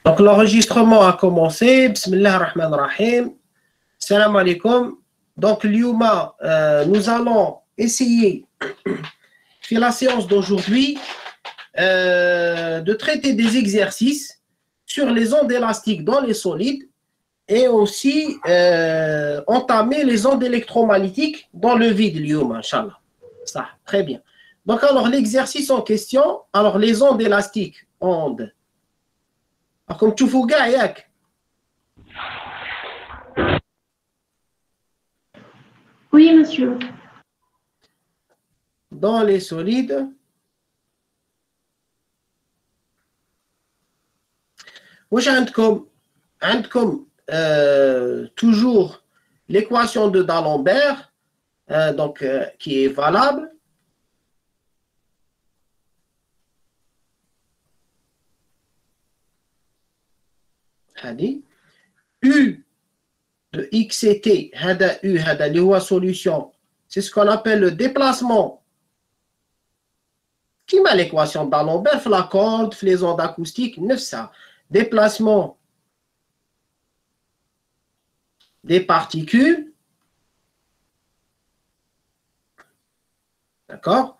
Donc l'enregistrement a commencé. Bismillah ar-Rahman ar-Rahim. Salam alaikum. Donc Lyouma, nous allons essayer, dans la séance d'aujourd'hui, de traiter des exercices sur les ondes élastiques dans les solides et aussi entamer les ondes électromagnétiques dans le vide, Lyouma, Inch'Allah. Ça, très bien. Donc alors l'exercice en question, alors les ondes élastiques, ondes. Alors, comme tu fous Gaïak. Oui, monsieur. Dans les solides, عندكم toujours l'équation de D'Alembert, donc qui est valable. U de x et t, hada u, hada li huwa solution, c'est ce qu'on appelle le déplacement. Qui m'a l'équation d'Alembert, la corde, les ondes acoustiques, neuf ça. Déplacement des particules. D'accord?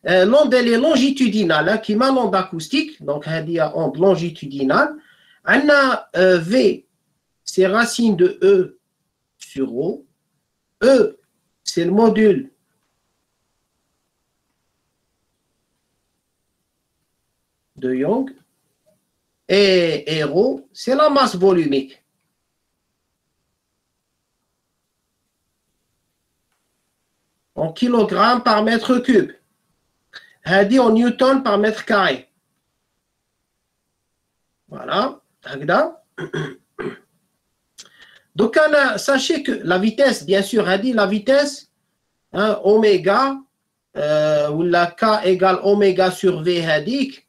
L'onde, elle est longitudinale, hein, qui m'a l'onde acoustique, donc il y a onde longitudinale. On a V, c'est racine de E sur O. E, c'est le module de Young. Et ρ, c'est la masse volumique. En kilogrammes par mètre cube. Hadi en newton par mètre carré. Voilà. Donc, sachez que la vitesse, bien sûr, Hadi, la vitesse, hein, oméga, ou la K égale oméga sur V, Hadik.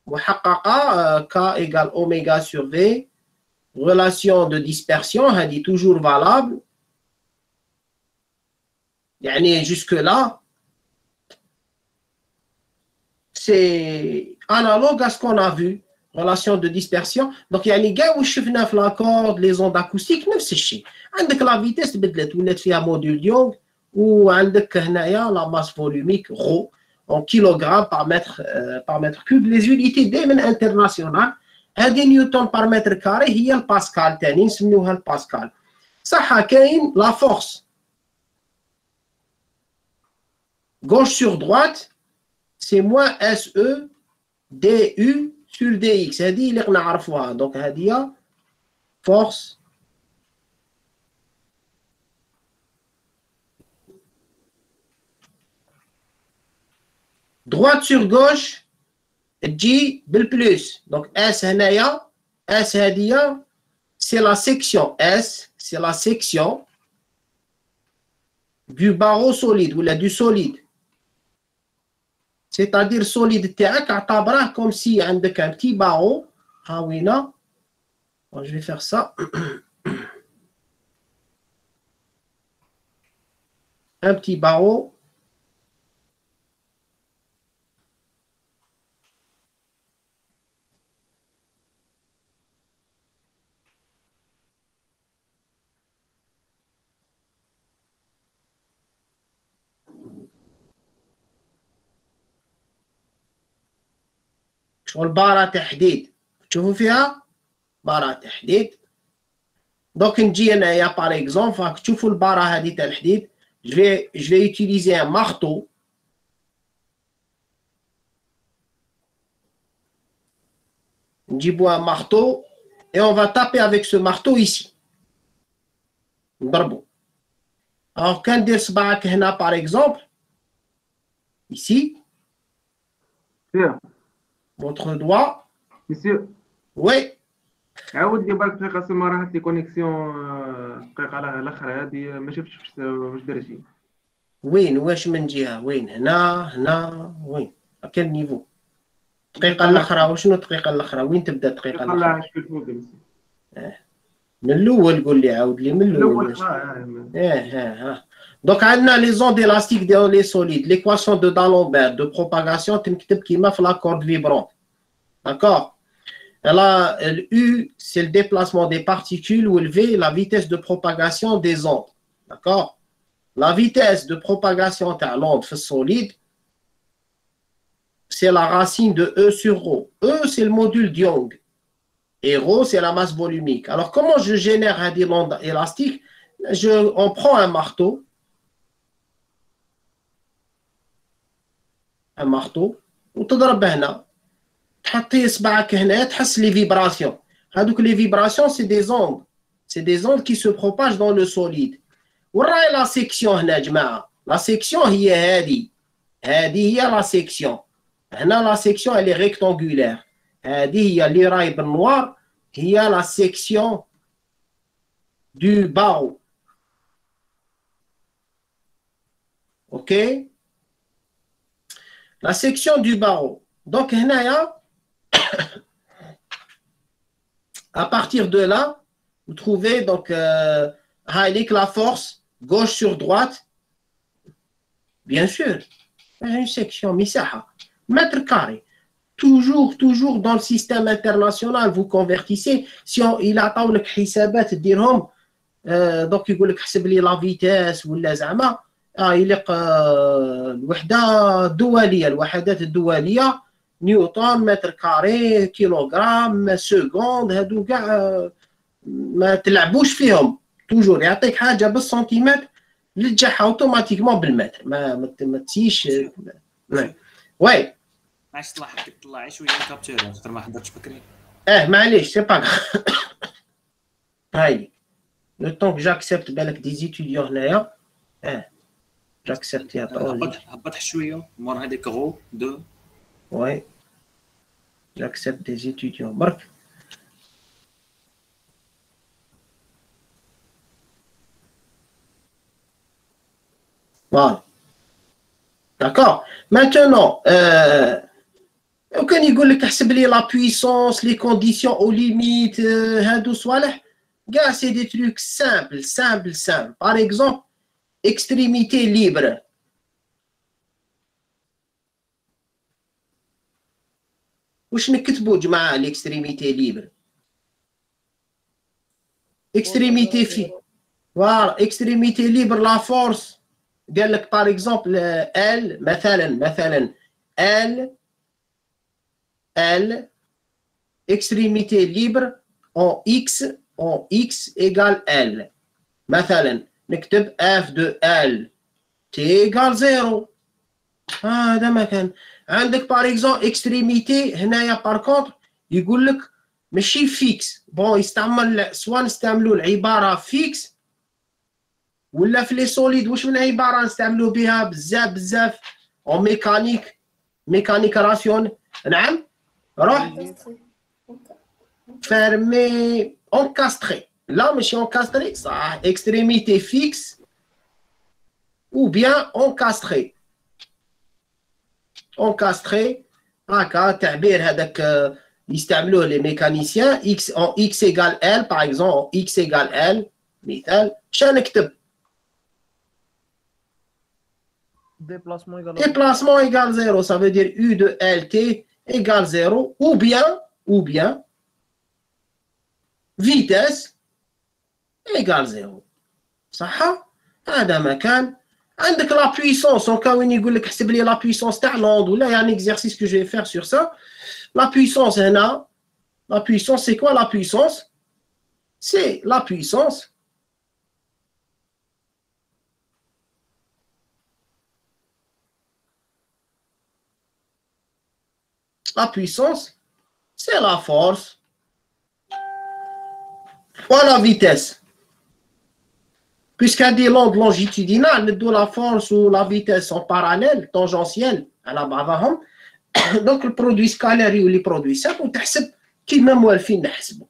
K égale oméga sur V, relation de dispersion, elle toujours valable. Jusque-là, c'est analogue à ce qu'on a vu, relation de dispersion. Donc, il y a les gars où je fais la corde, les ondes acoustiques, neuf c'est chier. Avec la vitesse, tu as un module Young, ou avec la masse volumique, ρ, en kilogrammes par mètre cube. Les unités دائما internationales هذه نيوتن par mètre carré هي الباسكال تاني نسميوها الباسكال. صح كاين la force gauche sur droite c'est moins SE DU sur DX. هذه اللي نعرفوها. donc هذه force droite sur gauche, J bil plus. Donc S هنايا, S هذه, c'est la section S, c'est la section du barreau solide ou du solide. C'est-à-dire solide تاعك اعتبره comme si عندك un petit barreau. ها وينا. Je vais faire ça. Un petit barreau. شغل بارة تحديد تشوفوا فيها بارة تحديد. دوك نجي انايا باغ اكزومبل راك تشوفوا البارة هذه تاع الحديد. je vais utiliser un marteau. نجيبوا un marteau et on va taper avec ce marteau ici. نضربوا. alors كان ندير صباعك هنا par exemple ici. Votre doigt. Monsieur. Oui. عاود لي بالك دقيقة سما راحت لي كونيكسيون دقيقة على الآخر هذه ما شفتش واش درتي. وين واش من جهة وين هنا وين كان نيفو الدقيقة الأخرى وشنو الدقيقة الأخرى وين تبدا الدقيقة الأخرى؟ من الأول قول لي عاود لي من الأول. Donc عندنا les ondes élastiques dans les solides, l'équation de D'Alembert de propagation تنكتب كيما في la corde vibrante. D'accord. Le U, c'est le déplacement des particules, ou le V, la vitesse de propagation des ondes. D'accord? La vitesse de propagation de l'onde solide, c'est la racine de E sur ρ. E, c'est le module de Young. Et ρ, c'est la masse volumique. Alors, comment je génère une onde élastique? On prend un marteau. وتضرب هنا. تحطي إصبعك هنا تحس les vibrations. هذوك les vibrations, c'est des ondes. C'est des ondes qui se propagent dans le solide. وراي la section هنا جماعة. La section هي هذه. هذه هي la section. هنا la section elle est rectangulaire. هذه هي اللي راي بالنوار هي la section du barreau. OK? La section du barreau. Donc, à partir de là, vous trouvez donc la force gauche sur droite. Bien sûr, une section, mètre carré. Toujours dans le système international, vous convertissez. Si il attend le حسابات ديرهم donc يقول لك حسب لي لا فيتاس ولا زعما يليق الوحده الدوليه الوحدات الدوليه نيوتن متر كاري كيلوغرام سكوند هادو كاع ما تلعبوش فيهم توجور يعطيك حاجه بالسنتيمتر لتجحها اوتوماتيكمون بالمتر ما تسيش وي علاش طلع شويه كابتور خاطر ما حضرتش بكري معليش سي با هاي لو طون كو جاكسبت بالك دي زيتيديون هنايا جاكسبت يا طول هبط شويه مور هذيك غو دو وي جاكسبت دي زيتيديون برك voilà d'accord maintenant وكان يقول لك احسب لي لا puissance les conditions aux limites هادو صوالح كاع سي دي تروك simple par exemple extrémité libre واش نكتبوا جماعه l'extrémité libre extrémité في voilà extrémité libre la force قال لك par exemple L مثلا L extrémité libre en X égale L مثلا نكتب F de L T égale 0 هذا ما كان عندك par exemple extrémité هنايا par contre يقول لك ماشي فيكس بون يستعمل سواء نستعملوا العباره فيكس ولا في لي سوليد واش من عباره نستعملوا بها بزاف او ميكانيك راسيون نعم روح fermé encastré là ماشي encastré صح extrémité fixe ou bien encastré هكا تعبير هذاك يستعملوه لي ميكانيسيان x en x égale L par exemple en x égale L مثال شنو نكتب déplacement égale 0 ça veut dire U de LT égale 0 ou bien vitesse égale 0 صح هذا مكان عندك la puissance وين يقول لك حسب لي la puissance تاع l'onde ولا يعني exercice que je vais faire sur ça la puissance هنا la puissance c'est quoi la puissance c'est la puissance c'est la force fois la vitesse. Puisqu'il y a des ondes longitudinales, la force ou la vitesse en parallèle, tangentielle, donc le produit scalaire ou les produits simples, on تحسب كيما موالفين نحسبوا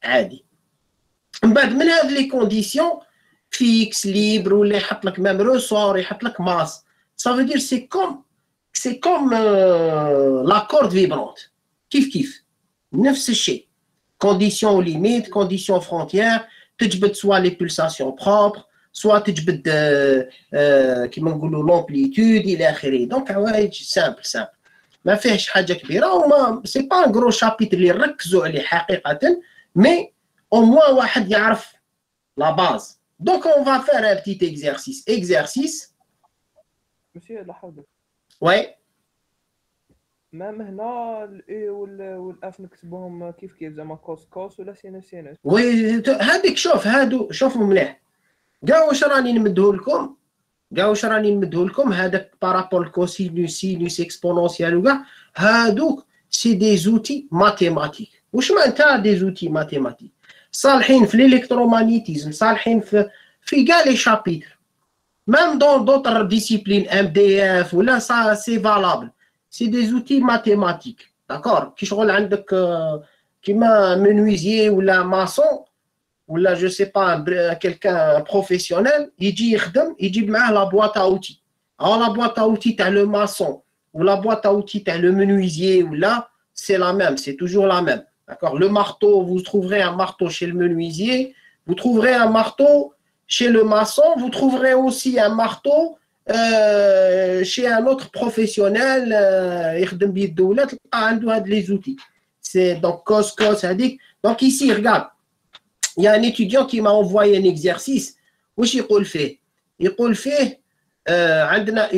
عادي. من بعد من هذه les conditions fixe, libre ou les يحط لك même ressort, يحط لك masse. Ça veut dire c'est comme la corde vibrante. Kif. نفس الشيء. Conditions aux limites, conditions frontières, تجبد soit les pulsations propres, soit تجبد كيما نقولوا l'amplitude إلى آخره. Donc simple. ما فيهش حاجه كبيره وما سي با ان غرو شابيتر اللي ركزوا عليه حقيقه مي au moins واحد يعرف لا باز. دونك on va faire un petit exercice. مسيو لاحظت وي مام هنا الاي والاف نكتبوهم كيف زعما كوس ولا سينوس. وي هذيك شوف هادو شوفوا مليح كاع واش راني نمدهو لكم هذاك بارابول كوسينوس سينوس اكسبونونسيال وكاع هادوك سي دي زوتي ماتيماتيك. واش معناتها دي زوتي ماتيماتيك؟ صالحين في الالكترومagnétisme، صالحين في كاع لي شابيتر même dans d'autres disciplines MDF ولا ça c'est valable. C'est des outils mathématiques, d'accord? كي شغل عندك كيما menuisier ولا maçon ولا je sais pas quelqu'un professionnel يجي يخدم يجيب معاه la boîte à outils. Alors la boîte à outils تاع le maçon ou la boîte à outils تاع le menuisier ولا c'est la même, c'est toujours la même, d'accord? Le marteau, vous trouverez un marteau chez le menuisier, vous trouverez un marteau chez le maçon, vous trouverez aussi un marteau chez un autre professionnel, les outils. C'est donc cos, donc ici, regarde, il y a un étudiant qui m'a envoyé un exercice. Wesh يقول فيه؟ يقول فيه عندنا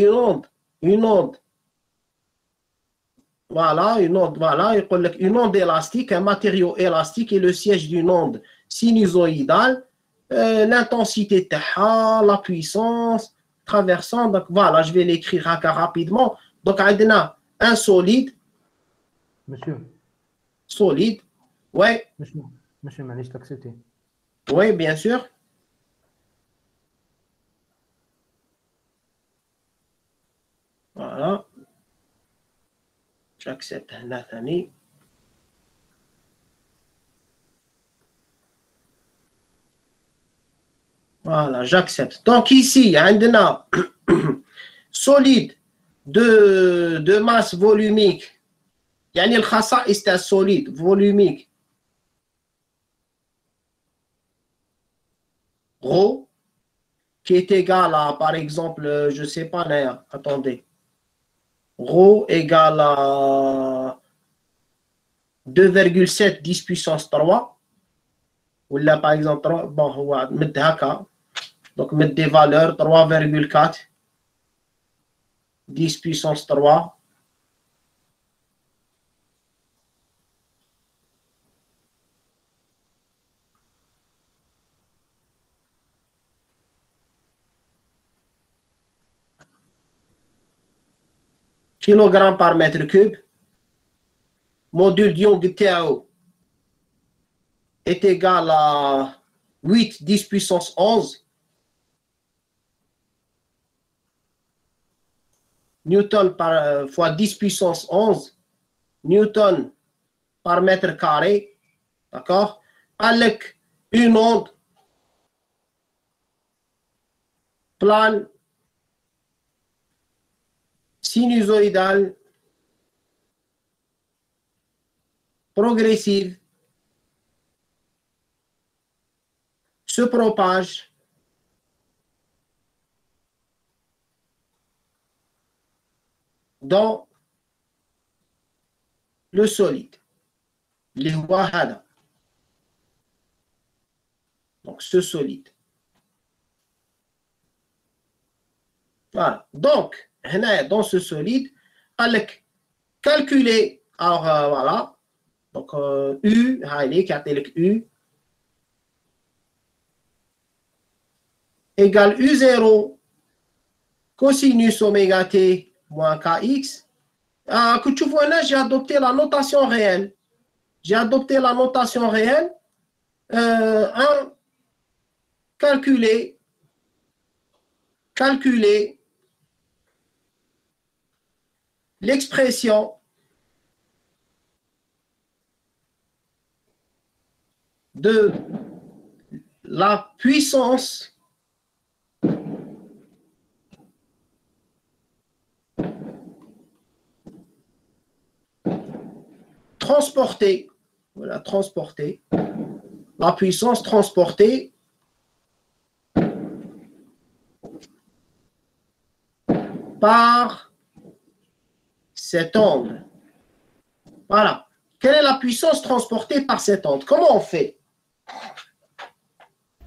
une onde. Voilà, يقول لك une onde élastique, un matériau élastique est le siège d'une onde sinusoïdale. L'intensité, la puissance, traversant. Donc voilà, je vais l'écrire rapidement. Donc, on a un solide. Monsieur. Solide. Ouais. Monsieur, معليش t'accepter. Oui, bien sûr. Voilà. J'accepte Nathanie. Voilà, j'accepte. Donc ici, on a solide de masse volumique. يعني الخصائص تاع solide volumique rho qui est égal à, par exemple, je sais pas, attendez, rho égale à 2,7 10 puissance 3 ou là par exemple 3 bon هو مد هكا donc mettre des valeurs 3,4 10 puissance 3 kilogramme par mètre cube. Module d'ion de TAO est égal à 8 10 puissance 11 Newton fois 10 puissance 11 Newton par mètre carré, d'accord? Avec une onde plane sinusoïdale progressive se propage dans le solide. Les wahada. Donc ce solide. Voilà. Donc, dans ce solide, avec calculer, alors voilà, donc U, U égale U0 cosinus oméga t moins kx. Que tu vois là, j'ai adopté la notation réelle. J'ai adopté la notation réelle. Calculer l'expression de la puissance transportée, voilà, transportée, la puissance transportée par cette onde. Voilà. Quelle est la puissance transportée par cette onde? Comment on fait?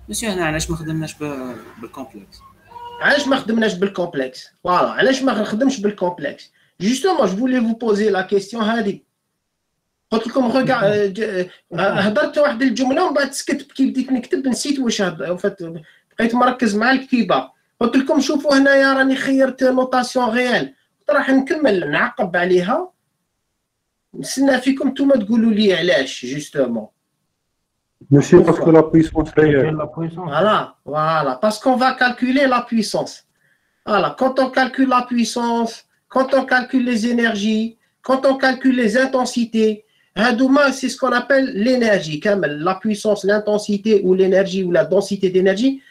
مسيو هنا علاش ما خدمناش بالكومبلكس؟ علاش ما خدمناش بالكومبلكس؟ فوالا علاش ما نخدمش بالكومبلكس؟ Justement, je voulais vous poser la question هذه. قلت لكم هضرت واحد الجمله ومن بعد سكت كي بديت نكتب نسيت واش بقيت مركز مع الكتيبه. قلت لكم شوفوا هنايا راني خيرت نوتاسيون ريال، راح نكمل نعقب عليها. نستنى فيكم نتوما تقولوا لي علاش جوستومون. Monsieur, parce que la puissance réelle. La puissance. Voilà, parce qu'on va calculer la puissance. Voilà, quand on calcule la puissance, quand on calcule les énergies, quand on calcule les intensités, c'est ce qu'on appelle l'énergie. La puissance, l'intensité ou l'énergie ou la densité d'énergie,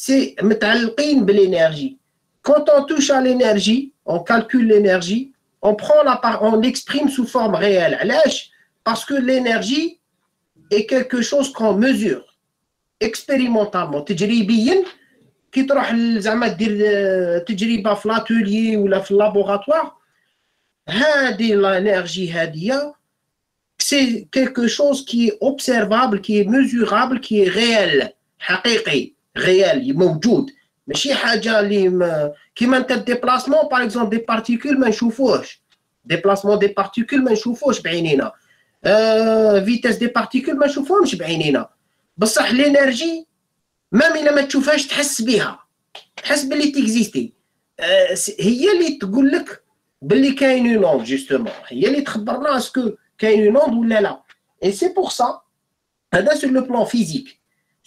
c'est متعلقين بالénergie. Quand on touche à l'énergie, on calcule l'énergie, on l'exprime sous forme réelle. Parce que l'énergie est quelque chose qu'on mesure expérimentalement. تجريبيا كي تروح زعما دير تجربه في لاتوليي ولا في اللابوراتوار، هذه l'énergie هذه c'est quelque chose qui est observable, qui est mesurable, qui est réel، حقيقي réel موجود، ماشي حاجه اللي كيما انت الديبلاسمون باغ اكزومبل دي بارتيكول ما نشوفوهش، ديبلاسمون دي بارتيكول ما نشوفوش بعينينا، فيتاس دي بارتيكول ما نشوفوهمش بعينينا، بصح الانرجي مام الا ما تشوفهاش تحس بها، تحس باللي تيكزيستي، هي اللي تقول لك باللي كاين اون اون جوستومون، هي اللي تخبرنا اسكو كاين اون ولا لا. اي سي بور سا هذا sur le plan physique.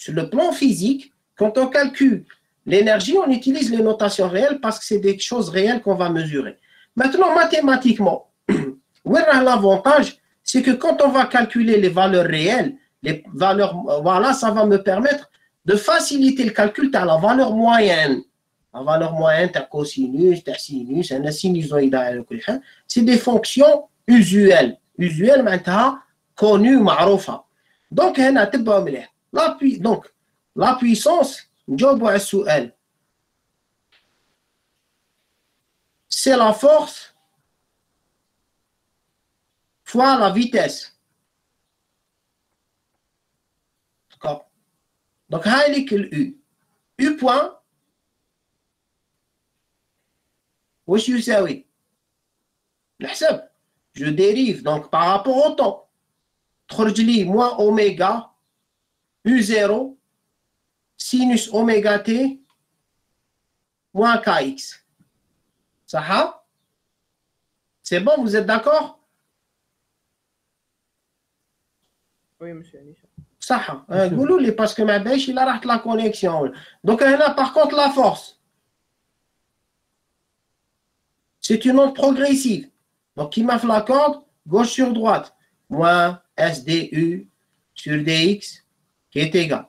Sur le plan physique, quand on calcule l'énergie, on utilise les notations réelles parce que c'est des choses réelles qu'on va mesurer. Maintenant, mathématiquement, l'avantage, c'est que quand on va calculer les valeurs réelles, les valeurs, voilà, ça va me permettre de faciliter le calcul de la valeur moyenne. La valeur moyenne, ta cosinus, ta sinus, un sinusoïde, c'est des fonctions usuelles. Usuelles, maintenant, connues, معروفة. Donc, هنا تبقى مليح. Donc, la puissance, نجاوبوا على السؤال. C'est la force fois la vitesse. D'accord. Donc, هاي لك U. U point. واش يساوي؟ نحسب. Je dérive donc par rapport au temps. تخرج لي moins oméga U0 sinus oméga t moins kx. صح؟ C'est bon, vous êtes d'accord? Oui, monsieur Anisha. صح. قولوا لي باسكو ما باش الا راحت لا كونيكسيون. دونك هنا par contre la force. C'est une onde progressive. Donc, qui m'a fait la corde, gauche sur droite, moins SDU sur DX, qui est égal.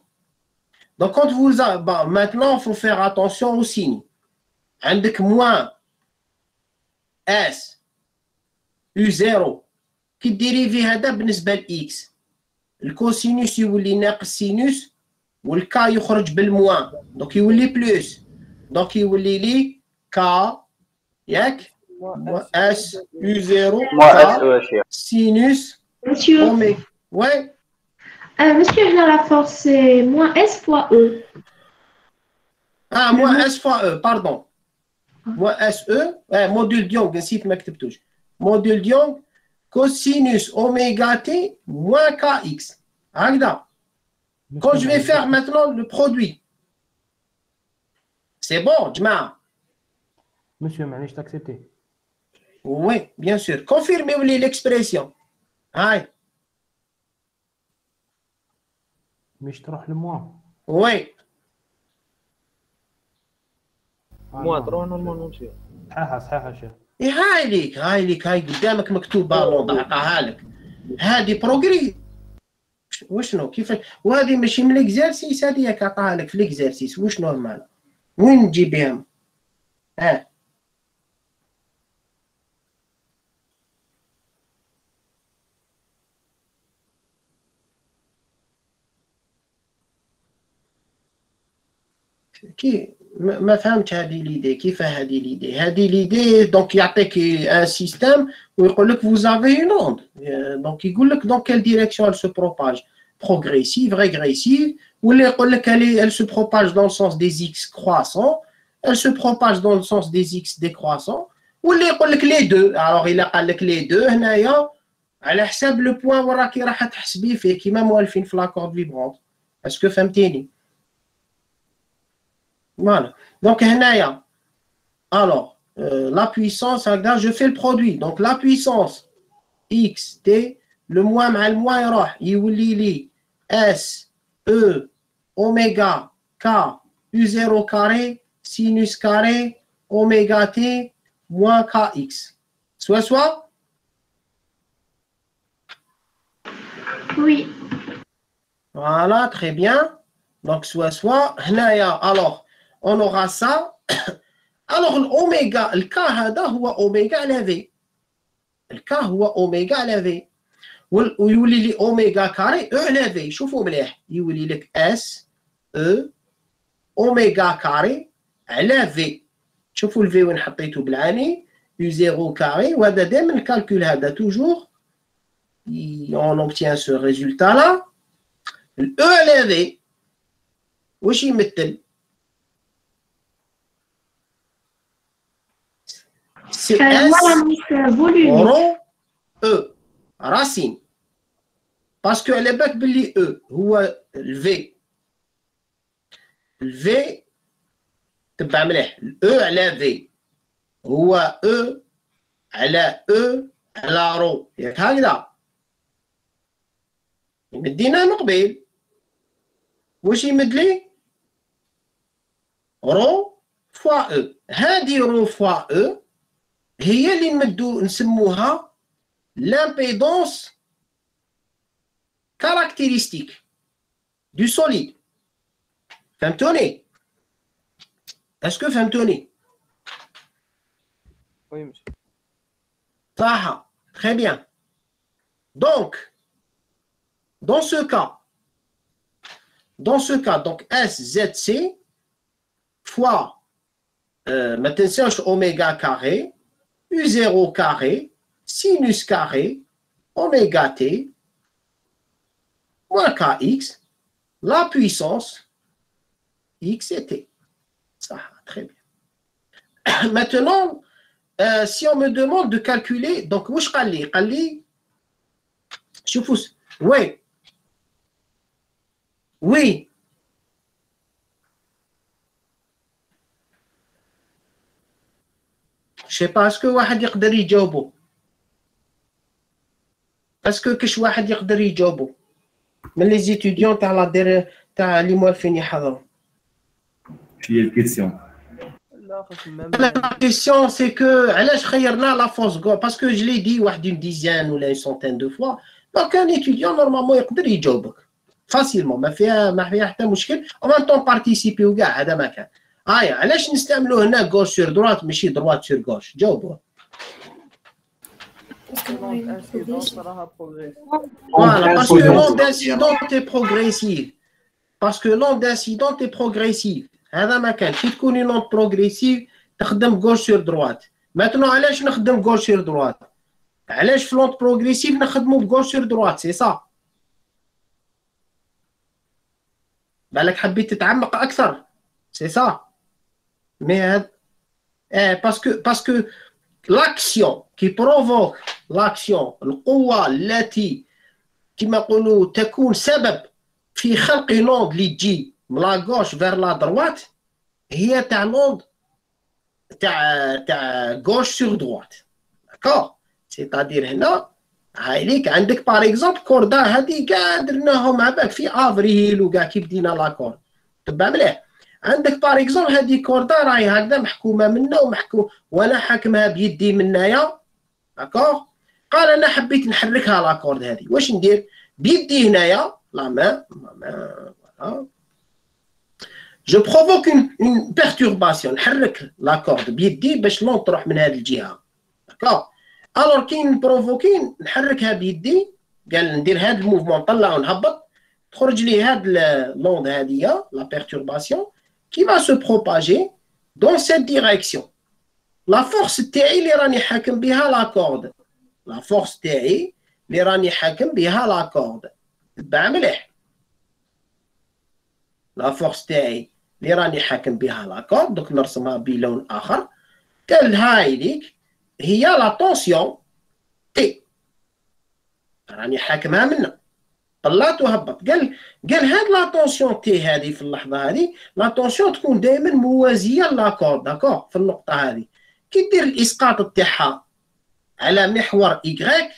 Donc, quand vous maintenant, il faut faire attention au signe. Avec moins S, U0, qui dérive هذا بالنسبة ل X. Le cosinus يولي ناقص sinus, ou le K يخرج بالموان. Donc, يولي plus. Donc, يولي لي K, ياك S U0 sinus Monsieur, oméga. Ouais. monsieur, là, la force, c'est moins S fois E. Ah, moins S fois E, pardon. Moins SE, module Diong, نسيت ما كتبتوش. Module Diong, cosinus oméga T moins KX. هكذا. Quand je vais faire maintenant le produit. C'est bon, جماعة. Monsieur, معليش t'accepter. Oui, bien sûr. Confirmez-moi l'expression. Aïe. مش تروح لموا. Oui. موا تروح نورمالمون نمشي. صحيحة شيخ. هاي ليك هاي قدامك مكتوبة لوضع عطاها لك. هذه بروغري وشنو كيف وهذه ماشي من الاكزرسيس، هذه ياك عطاها لك في الاكزرسيس. واش نورمال وين تجيبيهم؟ كي ما فهمتش هذه ليدي. كيف هذه ليدي؟ هذه ليدي دونك يعطيك ان سيستم ويقول لك vous avez une onde. دونك يقول لك dans quelle direction elle se propage, progressive, régressive, ولا يقول لك elle se propage dans le sens des x croissants, elle se propage dans le sens des x décroissants, ولا يقول لك les deux. alors il قال لك les deux هنايا على حساب لو بوين وراكي راح تحسبي فيه كيما موالفين في لاكورد فيبرونت. اسكو فهمتيني؟ Voilà. Donc, alors, la puissance, je fais le produit. Donc, la puissance x, t, le moins mal moins يروح يولي لي s, e, oméga, k, u0 carré, sinus carré, oméga t, moins kx. Soit Oui. Voilà, très bien. Donc, soit, alors, on aura ça. Alors, l'oméga, le cas هو oméga à v. Le cas هو oméga à v. ويولي لي oméga carré e à v. شوفوا مليح. يولي لك s e oméga carré على v. شوفوا ال v وين حطيته بالعاني u0 carré. وهذا دائما الكالكول هذا toujours on obtient ce résultat là. ال e على v واش يمثل؟ c'est S rho E racine parce que elle est باللي E هو ال V تبع مليح ال E على V هو E على E على رو ياك هكذا يمدينا من قبيل واش يمد لي رو فوا E. هذه رو فوا E هي اللي نمدو نسموها l'impédance caractéristique du solide. فهمتوني؟ اسكو فهمتوني؟ Oui, monsieur. صح. Très bien. Donc, dans ce cas, donc SZC fois ما تنساوش oméga carré u0 carré, sinus carré, oméga t, moins kx, la puissance x et t. Ça, très bien. Maintenant, si on me demande de calculer, donc, où je calcule, oui. Oui. Je sais pas, est-ce que واحد يقدر يجاوبه؟ est-ce que كاش واحد يقدر يجاوبه؟ من لي زيتيديون تاع تاع اللي موالفين يحضروا. هي الكيسيون. La question c'est que علاش خيرنا la fausse gauche parce que je l'ai dit واحد une dizaine ou une centaine de fois. Donc un étudiant normalement يقدر يجاوبك facilement ما فيها حتى مشكل. en même temps participer وكاع هذا ما كان. علاش نستعملوا هنا غوش سور دروات ماشي دروات سور غوش؟ جاوبوا. Voilà, parce que l'onde d'incidence est progressive. Parce que l'onde d'incidence est progressive. هذا ما كان. كي تكون لوند بروغريسيف تخدم غوش سور دروات. Maintenant علاش نخدم غوش سور دروات؟ علاش في لوند بروغريسيف نخدموا بغوش سور دروات؟ سي صا. بالك حبيت تتعمق أكثر. سي صا. Mais parce que l'action qui provoque l'action القوة التي كما نقولوا تكون سبب في خلق لوند اللي تجي من لا غوش فير لا دروات هي تاع لوند تاع غوش سور دروات. داكور سيتادير هنا هاي ليك عندك باغ اكزومبل كوردا هذه كاع درناهم مع بالك في افريل وكاع كي بدينا لاكور تبع مليح. عندك باغ اكزومبل هذه كوردا راهي هكذا محكومه منا وانا حاكمها بيدي منايا. داكور قال انا حبيت نحركها لاكورد هذه واش ندير بيدي هنايا لا مان فوالا جو بروفوك اون بيرتورباسيون نحرك لاكورد بيدي باش لون تروح من هذه الجهه. داكور الور كي نبروفوكي نحركها بيدي قال ندير هذا الموفمون نطلع ونهبط تخرج لي هاد لوند هذه لا بيرتورباسيون qui va se propager dans cette direction. La force تاعي اللي راني حاكم بها la corde. La force تاعي اللي راني حاكم بها la corde. تبع مليح. La force تاعي اللي راني حاكم بها la corde. دوك نرسمها بلون آخر. قال هاي ليك هي لا طونسيون تي. راني حاكمها منها. طلعت وهبط. قال هاد لا طونسيون تي هذه في اللحظة هذه لا طونسيون تكون دائما موازية لا كورد. داكور في النقطة هذه. كي دير الاسقاط تاعها على محور إيكغيك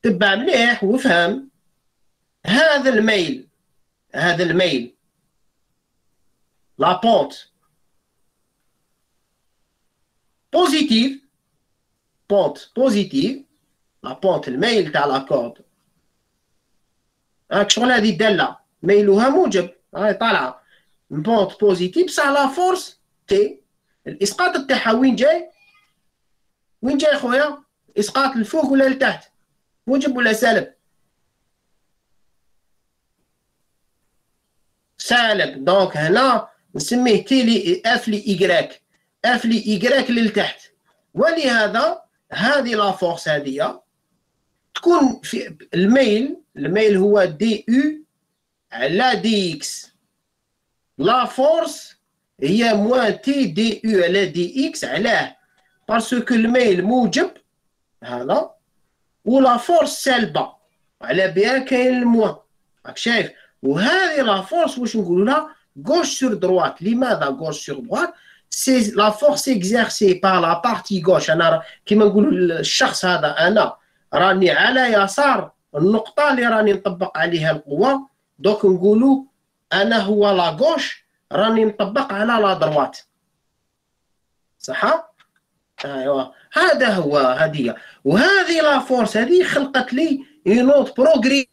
تبع مليح وفهم هذا الميل لا بونت بوزيتيف لا بونت الميل تاع لا كورد هاك شغل هذه دالة ميلوها موجب راهي طالعة بونت بوزيتيف بصح لا فورس تي الاسقاط تاعها وين جاي خويا؟ اسقاط لفوق ولا لتحت؟ موجب ولا سالب؟ سالب. دونك هنا نسميه تي لي اف لي ايكغيك. اف لي ايكغيك للتحت. ولهذا هذه لا فورس هذه تكون في الميل هو دي يو على دي اكس. لا فورس هي موان تي دي يو على دي اكس. علاه؟ باسكو الميل موجب هذا ولا فورس سالبه على بها كاين الموان. راك شايف؟ وهذه لا فورس واش نقولوا لها؟ غوش سور دروات. لماذا غوش سور دروات؟ سي لا فورس اكزيرسي بار لا بارتي غوش. انا كيما نقولوا الشخص هذا انا راني على يسار النقطه اللي راني نطبق عليها القوه. دوك نقولوا انا هو لا غوش راني نطبق على لا دروات. صح؟ ايوا هذا هو هذه. وهذه لا فورس هذه خلقت لي اون بروغري.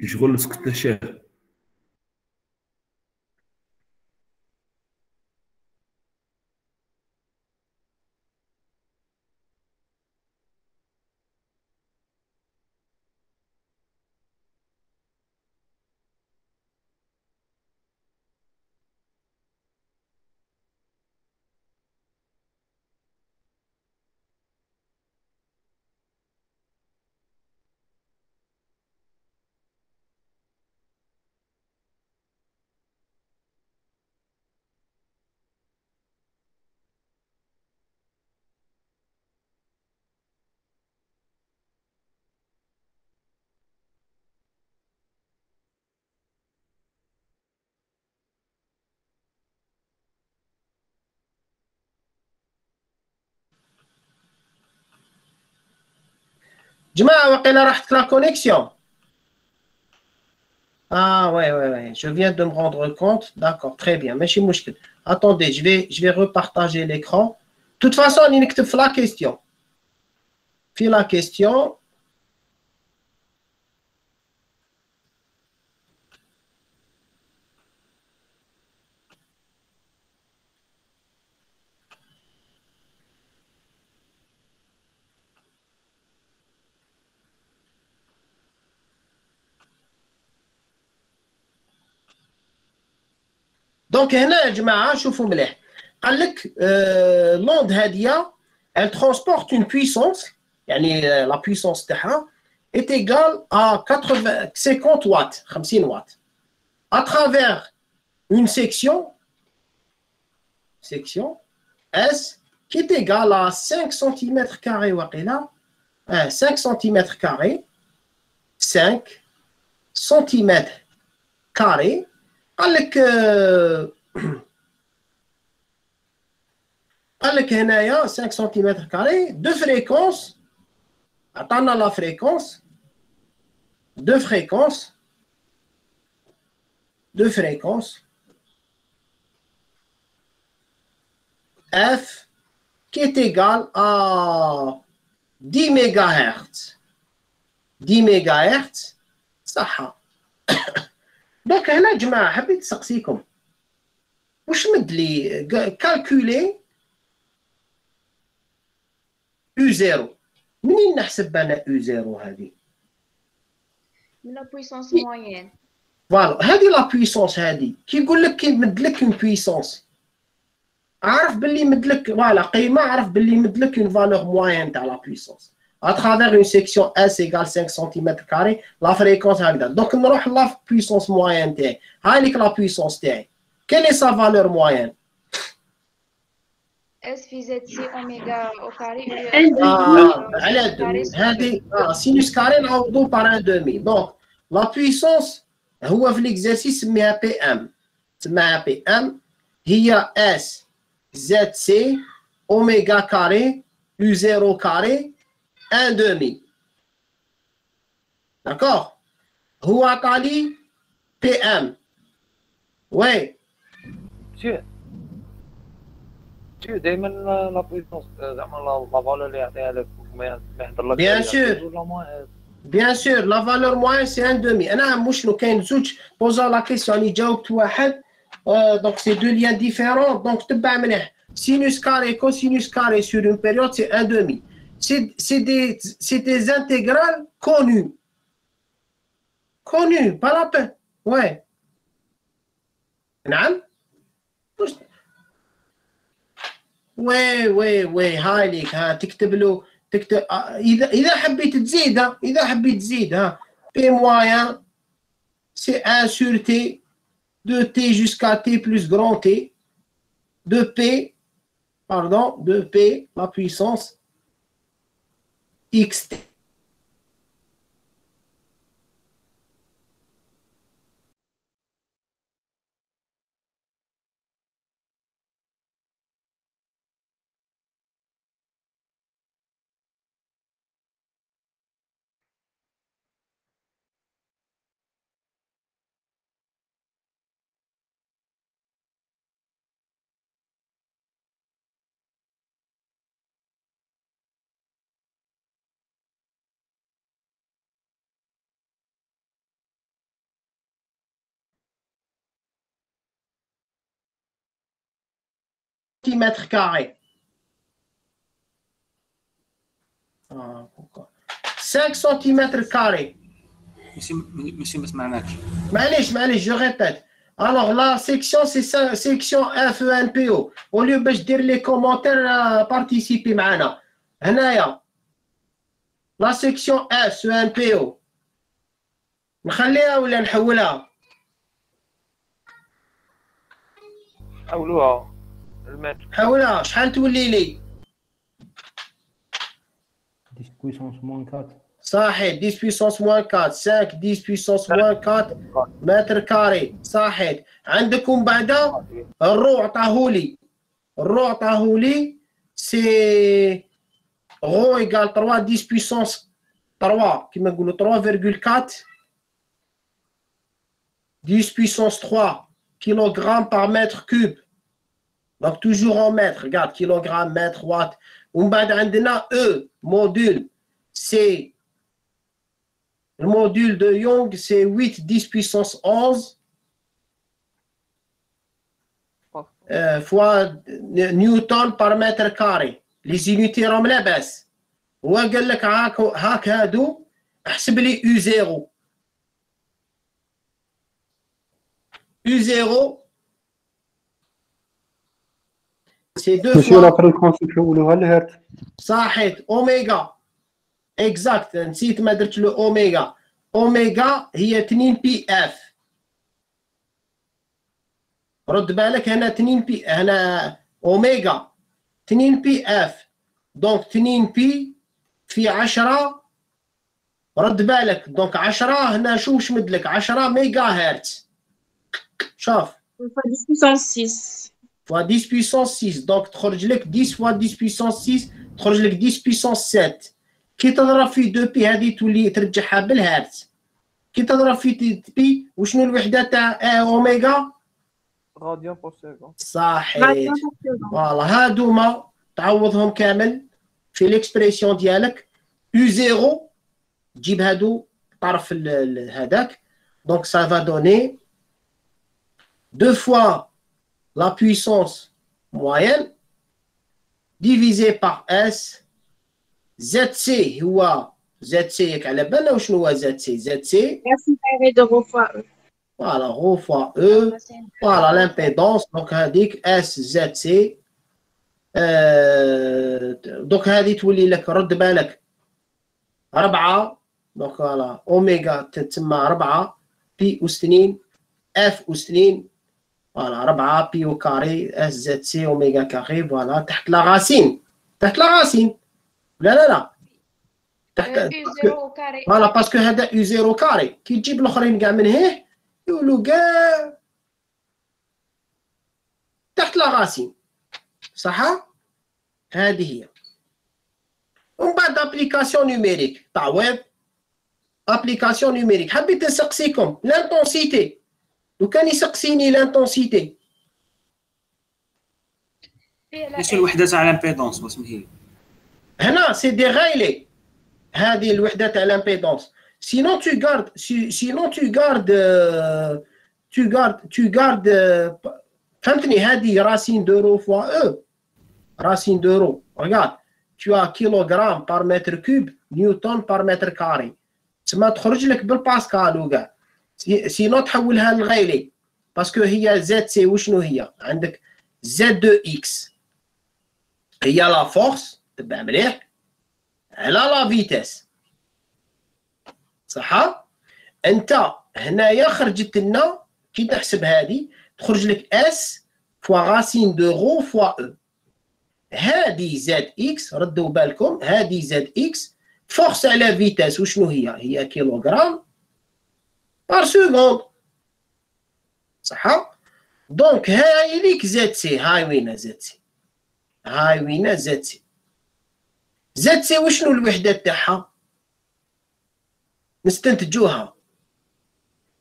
شغل سكت الشيخ. جماعة وقيلا راحت لا كونيكسيون. ouais, je viens de me rendre compte. D'accord, très bien, ماشي مشكل. Attendez, je vais repartager l'écran. De toute façon, on نكتب في la question. في la question. دونك هنا يا جماعه شوفوا مليح. قال لك لوند هاديه elle transporte une puissance يعني la puissance تاعها est égale à 50 watts 50 watts à travers une section S qui est égale à 5 cm carrés وقيلا 5 cm carrés 5 cm carrés. قال لك هنايا 5 سنتيمتر كاري دو فريكونس. عطانا لا فريكونس دو فريكونس F qui est égal à 10 ميجا هرتز 10 ميجا هرتز صح. دونك هنا جماعة حبيت نسقسيكم واش مد لي كالكولي او زيرو، منين نحسب انا او زيرو هذه؟ من لا بويسونس موين. فوالا هذه لا بويسونس هذه كي يقول لك كي يمد لك اون بويسونس عارف باللي يمد لك فوالا قيمه، عارف باللي يمد لك اون فالور موين تاع لا بويسونس à travers une section S égale 5 cm², la fréquence هكذا. دونك نروح لا بويسونس موين تاعي، هاي ليك لا بويسونس تاعي. Quelle est sa valeur moyenne? S في زد سي اوميغا او كاري. على دومي هذه سينوس كاري نعوضو بار ان دومي. دونك لا بويسونس هو في ليكزارسيس سميها بي ام، سماها بي ام هي اس زد سي اوميغا كاري يو زيرو كاري ان دومي. داكوغ هو عطالي بي ام. وي دائما لا بويسونس زعما لا فالور اللي يعطيها لك ما يهضرلكش. بيان سور لا فالور موين سي ان دومي. انا مشنو كاين زوج بوزا لا كيسيون اللي جاوبت واحد دونك سي دو ليان ديفيرون. دونك تبع مليح سينوس كاري كوسينوس كاري سور اون بيريود سي ان دومي. سي دي انتيغرال كونو با لا بين. وي نعم وي هاي ليك ها تكتب له تكتب اذا حبيت تزيد ها بي موين سي 1 sur t de t jusqu'à t plus grand t de p la puissance xt. Mètres carrés. 5 cm carrés. ماشي ما سمعناكش. معليش جو ريبيت. Alors la section c'est section FENPO. Au lieu باش دير لي كومونتير بارتيسيبي معنا. هنايا لا section FENPO نخليها ولا نحولها؟ حولوها المتر. حولها شحال تولي لي؟ 10 puissance moins 4. صحيح 10 puissance moins 4 5 10 puissance moins 4 متر كاري. صحيح. عندكم بعدا الرو عطاهولي سي غو ايكال 3 10 puissance 3 كيما نقولوا 3,4 10 puissance 3 kilogramme par mètre cube. Donc toujours en mètres, regarde, kilogramme, mètre, watt. ومن بعد عندنا E module, c'est le module de Young, c'est 8 10 puissance 11 fois Newton par mètre carré. Les unités راهم لاباس. هو قال لك هاك هادو احسب لي U0. U0 c'est 2 ماشي fois الاخر الكونسيبت نحولوها لهرتز. صحيح اوميغا اكزاكت نسيت ما درت له اوميغا هي 2 بي اف. رد بالك هنا 2 بي هنا اوميغا 2 بي اف دونك 2 بي في 10. رد بالك دونك 10 هنا شو شمد لك 10 ميجا هرتز. شوف fois 10 puissance 6 donc تخرج لك 10 fois 10 puissance 6 تخرج لك 10 puissance 7. كي تضرب في 2 بي هذه تولي ترجعها بالهرتز. كي تضرب في 2 بي وشنو الوحده تاع اوميغا؟ غاديان بور سيكوند. صحيح. فوالا هادوما تعوضهم كامل في ليكسبريسيون ديالك U0 تجيب هادو طرف هذاك. Donc ça va donner 2 fois la puissance moyenne divisé par S. ZC هو ZC ياك على بالنا وشنو هو ZC. ZC voilà rho fois E, voilà l'impédance. Donc هذيك S ZC. donc هذه تولي لك رد بالك 4. donc voilà اوميغا تتسمى 4 بي أس 2 اف أس 2 فوالا 4 بي او كاري اس زد سي اوميغا كاري فوالا تحت لا راسين. تحت لا راسين لا تحت فوالا باسكو هذا يو زيرو كاري. كي تجيب الاخرين كاع من هيه يقولوا كاع تحت لا راسين صح. هذه هي. ومن بعد ابليكاسيون نيميريك تعويض. ابليكاسيون نيميريك حبيت نسقسيكم لانتونسيتي. لو كان يسقسيني لانتونسيتي ايش الوحده تاع الامبيدونس واسم هي هنا سي دي غايلي. هذه الوحده تاع الامبيدونس. سينون تو غارد سينون تو غارد فهمتني. هذه راسين دورو فوا او راسين دورو. regarde tu as kilogramme par mètre cube newton par mètre carré. تسمى تخرج لك بالباسكال وكاع. سينو تحولها للغايلي باسكو هي زد سي وشنو هي. عندك زد دو اكس هي لا فورس تبع مليح على لا فيتاس صح. انت هنايا خرجت لنا كي تحسب هذه تخرج لك اس فوا راسين دو رو فوا او. هذه زد اكس ردوا بالكم هذه زد اكس فورس على فيتاس وشنو هي كيلوغرام بار سكوند صح. دونك هاي ليك زد سي. هاي وين زد سي. هاي وين زد سي. زد سي وشنو الوحده تاعها نستنتجوها.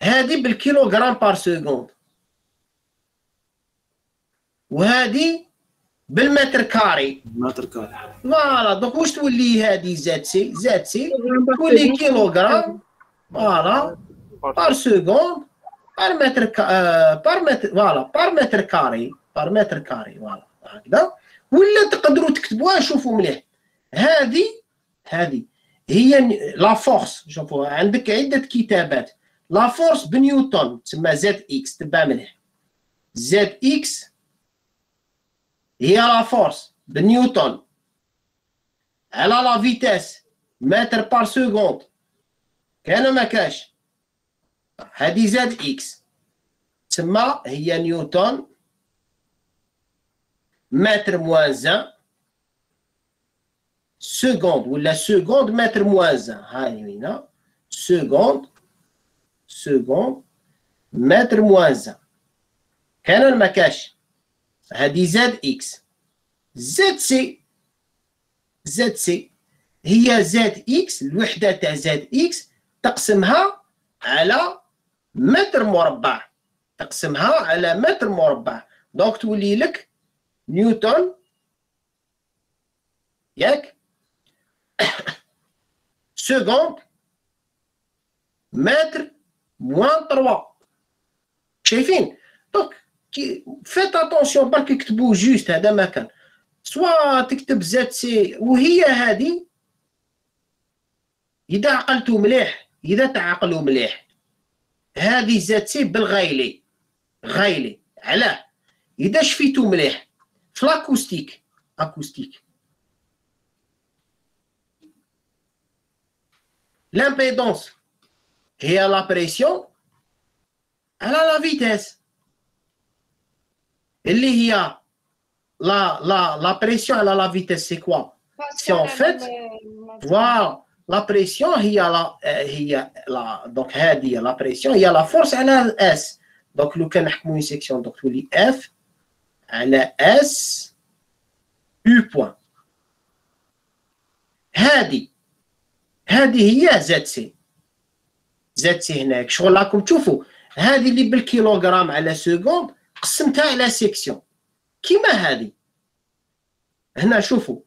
هذه بالكيلوغرام بار سكوند وهذه بالمتر كاري. متر كاري فوالا. دونك واش تولي هذه زد سي. زد سي تولي كيلوغرام فوالا بار سكوند بار متر بار متر فوالا بار متر كاري بار متر كاري فوالا هكذا. ولا تقدروا تكتبوها. شوفوا مليح هذه هي لا فورس. شوفوا عندك عده كتابات. لا فورس بنيوتن تسمى زد اكس تبع مليح. زد اكس هي لا فورس بنيوتن على لا فيتاس متر بار سكوند. كان ما كاش. هذه زد اكس تسمى هي نيوتن متر موان 1 سكوند ولا سكوند متر موان 1. هاي وين سكوند متر موان 1 كان ما كاش. هذه زد اكس. زد سي هي زد اكس الوحده تاع زد اكس تقسمها على متر مربع. تقسمها على متر مربع. دونك تولي لك نيوتن ياك سكوند متر موان 3. شايفين. دونك فيت اتونسيون برك كتبوا جوست هذا ما كان. سوا تكتب زد سي وهي هذه اذا عقلتوا مليح اذا تعقلوا مليح هذه زد سي بالغايلي. غايلي علاه اذا شفيتوا مليح في لاكوستيك. اكوستيك لامبيدونس هي لا بريسيون على لا فيتاس اللي هي la pression على la vitesse c'est quoi? C'est en fait voilà la pression هي donc هذه la pression هي la force على S. donc لو كان نحكموا une section donc تولي F على S U point. هذه هي زد سي هناك. شغل راكم تشوفوا هذه اللي بالكيلوغرام على سكوند قسمتها على سيكسيون كيما هذه هنا. شوفوا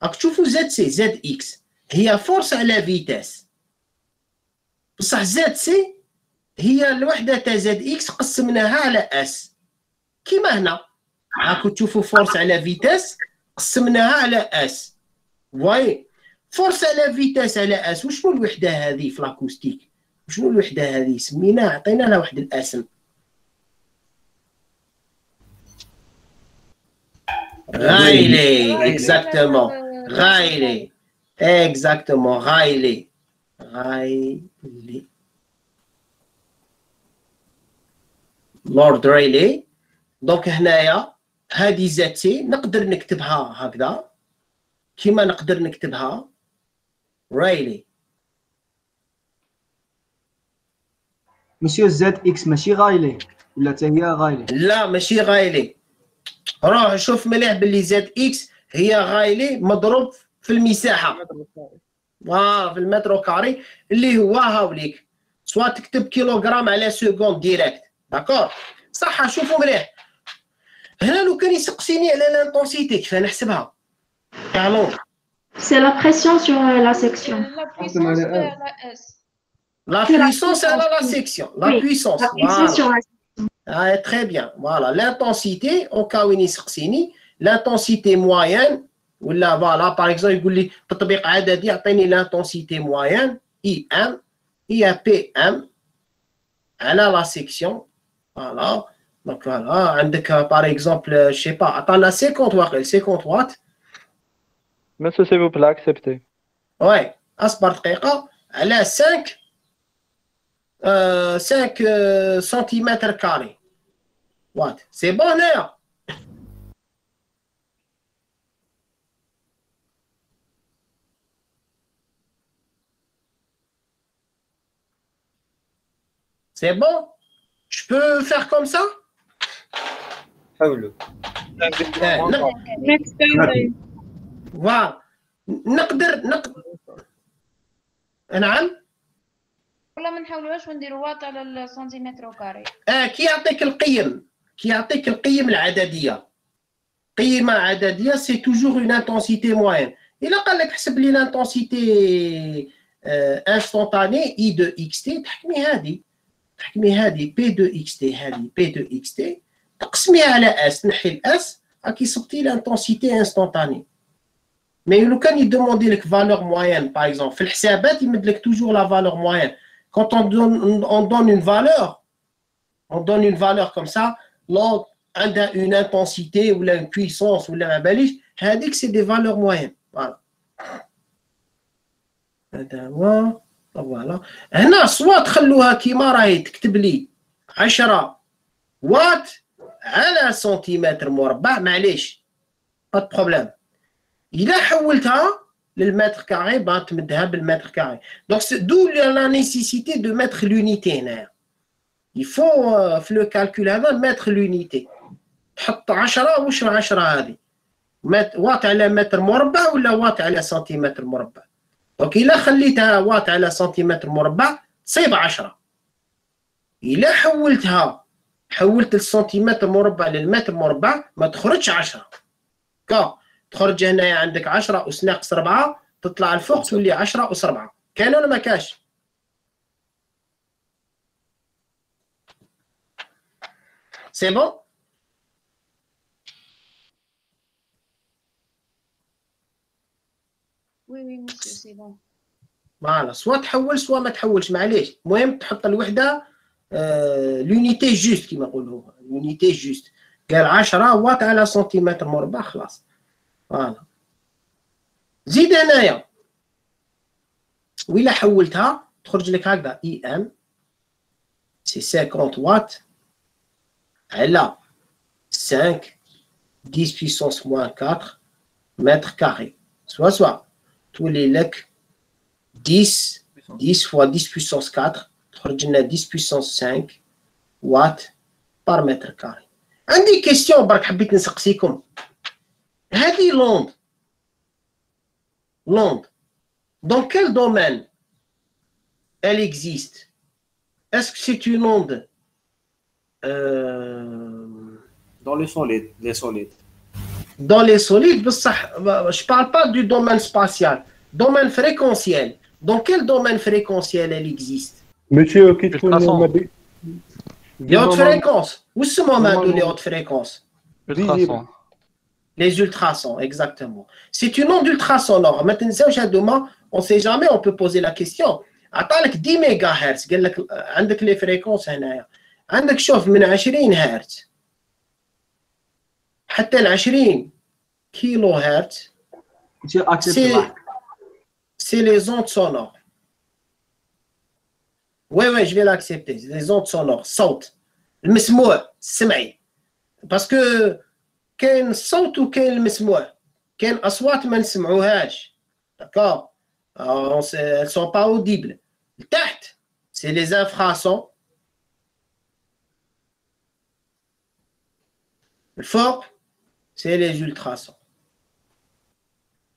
راك تشوفوا زد سي زد اكس هي فورس على فيتاس، بصح زد سي هي الوحده تاع زد اكس قسمناها على اس كيما هنا. راكم تشوفوا فورس على فيتاس قسمناها على اس. واي فورس على فيتاس على اس، وشنو الوحده هذه في لاكوستيك؟ وشنو الوحده هذه؟ سميناها، عطينا لها واحد الاسم. غايلي. اكزاكتومون غايلي. اكزاكتومون غايلي. لورد رايلي. دونك هنايا هذه زد سي نقدر نكتبها هكذا كيما نقدر نكتبها رايلي. مسيو زد اكس ماشي غايلي ولا حتى هي غايلي؟ لا ماشي غايلي. روح شوف مليح باللي زد اكس هي غايلي مضروب في المساحه في المترو كاري اللي هو هاوليك، سوا تكتب كيلوغرام على سكوند ديريكت. داكور صح. شوفوا مليح هنا لو كان يسقسيني على لانتونسيتي كيف نحسبها؟ تعالوا C'est la pression sur la section. La puissance vers la S. la puissance على la section. La Oui, puissance. La puissance sur la Ah, très bien. Voilà, l'intensité, au cas où il l'intensité moyenne, ou là, voilà, par exemple, il dit, تطبيق عددي يعطيني l'intensité moyenne, IM, IAPM, على la section. Voilà. Donc voilà, عندك par exemple, je sais pas, attends, 50 watts. Monsieur, s'il vous plaît, acceptez. Ouais, أصبر دقيقة على 5 سنتيمتر كاري. وات سي بون هنايا. C'est bon? Je peux faire comme ça? حاولوا. voilà. نقدر نعم. ولا ما نحاولوهاش ونديرو واط على السنتيمتر كاري. كي يعطيك القيم العدديه. قيمه عدديه سي توجور اون انتونسيتي موين. الا قال لك حسب لي لانتونسيتي انستونتاني اي دو اكس تي، تحكمي هذه بي دو اكس تي، هذه بي دو اكس تي، تقسميها على اس، تنحي الاس راكي صبتي لانتونسيتي انستونتاني. مي لو كان يدوموندي لك فالور موين باغ اكزومبل في الحسابات يمد لك توجور لا فالور موين. Quand on donne une valeur comme ça, là, on a une intensité ou une puissance ou la balise, c'est des valeurs moyennes. Voilà. Voilà. هنا soit تخلوها كيما راهي تكتب لي 10 واط على سنتيمتر مربع، معليش pas de problème. إذا حولتها للمتر كاري bah تمدها بالمتر كاري. Donc d'où la nécessité de mettre l'unité هنا. Il faut في le calcul هذا mettre l'unité. تحط 10 واش 10 هذه؟ واط على متر مربع ولا واط على سنتيمتر مربع؟ دونك إلا خليتها واط على سنتيمتر مربع تصيب 10. إلا حولت السنتيمتر مربع للمتر مربع ما تخرجش 10. تخرج هنايا عندك 10 أس ناقص 4 تطلع الفوق تولي 10 أس 4. كاين ولا ما كاش؟ سي بون؟ وي مسيو سي بون. فوالا سوا تحول سوا ما تحولش، معليش. المهم تحط الوحده لونيتي جوست كيما نقولوا، لونيتي جوست. قال 10 واط على سنتيمتر مربع خلاص. فوالا. زيد هنايا وإلا حولتها تخرج لك هكذا اي ام سي 50 واط على 5 10 puissance moins 4 متر كاري، سوا تولي لك 10 fois 10 puissance 4 تخرج لنا 10 puissance 5 واط بار متر كاري. عندي كيستيون برك حبيت نسقسيكم. هذه l'onde, dans quel domaine elle existe? Est-ce que c'est une onde Dans les solides. Dans les solides, je ne parle pas du domaine spatial. domaine fréquentiel. Dans quel domaine fréquentiel elle existe? Monsieur, qui te Les hautes fréquences. Où est-ce moment les hautes fréquences? Ultrasons. Les ultrasons, exactement. C'est une onde ultrasonore. Maintenant, on ne sait jamais, on peut poser la question. Attends, 10 MHz, عندك les fréquences هنايا. عندك شوف من 20 هرتز حتى ل 20 كيلو هرتز. C'est les ondes sonores. Oui, je vais l'accepter. Les ondes sonores. صوت. المسموع السمعي. Parce que كاين الصوت وكاين المسموع. كاين أصوات ما نسمعوهاش. D'accord? Elles ne sont pas audibles. تحت, c'est les infrasons. Le fort, c'est les ultrasons.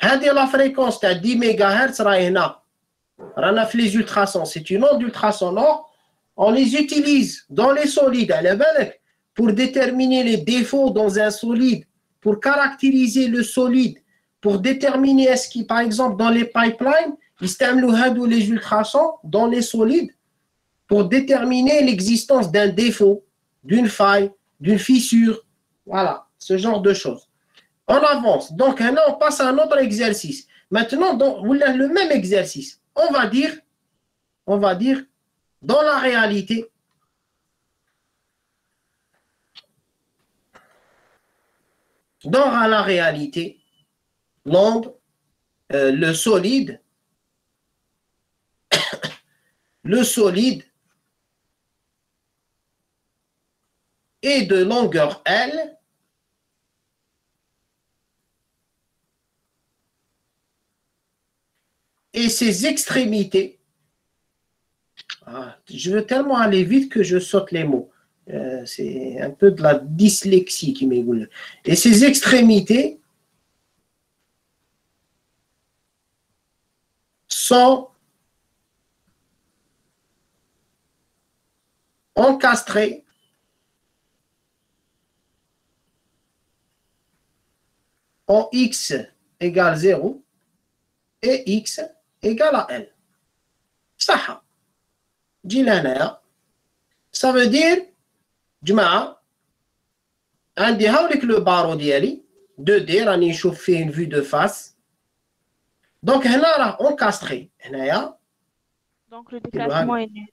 هذه la fréquence تاع 10 MHz راهي هنا. رانا في les ultrasons. C'est une onde ultrasonore. On les utilise dans les solides, على بالك, pour déterminer les défauts dans un solide, pour caractériser le solide, pour déterminer est-ce qu'il, par exemple, dans les pipelines, يستعملوا هادو les ultrasons dans les solides pour déterminer l'existence d'un défaut, d'une faille, d'une fissure. Voilà, ce genre de choses. On avance. Donc, maintenant, on passe à un autre exercice. Maintenant, le même exercice. On va dire, dans la réalité, l'onde, le solide est de longueur L et ses extrémités. Je veux tellement aller vite que je saute les mots. C'est un peu de la dyslexie qui m'égoule. Et ses extrémités sont encastrées en x égale 0 et x égale à L. صح. جينا هنايا. Ça veut dire, جماعة, عندي هاوليك لو بارو ديالي 2D راني نشوف فيه une vue de face. Donc هنا راه encastré هنايا. Donc le déclassement est nul.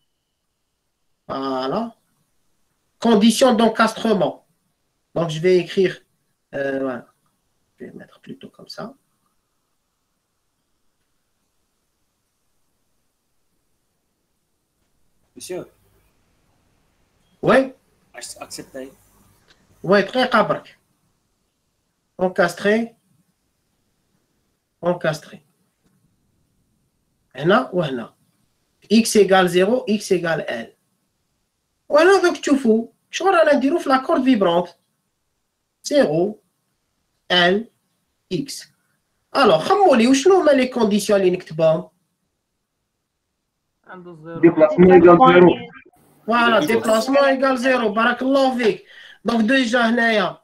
Voilà. Condition d'encastrement. Donc je vais écrire, voilà. Je vais mettre plutôt comme ça. Monsieur. Oui. Accepté. Oui, très cabrec. Encastré. Encastré. هنا وهنا. X égale 0, X égale L. Voilà, donc تشوفوا شغل رانا نديرو في لا كورد فيبرونت 0 L X. Alors خموا لي وشنو هما لي كونديسيون اللي نكتبهم؟ déplacement égale 0. Voilà, déplacement égale 0. بارك الله فيك. Donc déjà هنايا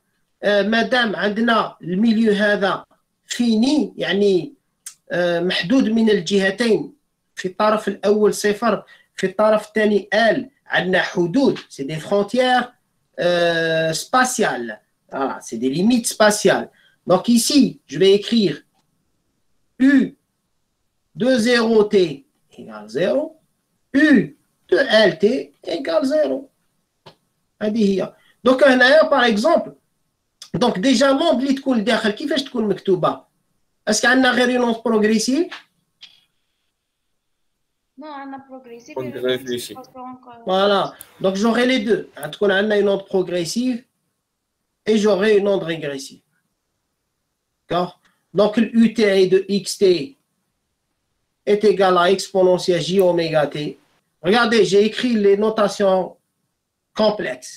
مادام عندنا الميليو هذا فيني يعني محدود من الجهتين، في الطرف الأول 0 في الطرف الثاني L، عندنا حدود، c'est des frontières spatiales. Voilà, c'est des limites spatiales. Donc ici, je vais écrire U de 0T égale 0, U de LT égale 0. Donc هنايا par exemple, donc déjà l'onde اللي تكون لداخل كيفاش تكون مكتوبة؟ اسكو عندنا غير une onde progressive؟ Non, on a progressé. Voilà, donc j'aurai les deux. On a une onde progressive et j'aurai une onde régressive. D'accord? Donc l'UT de XT est égal à exponentielle J oméga T. Regardez, j'ai écrit les notations complexes.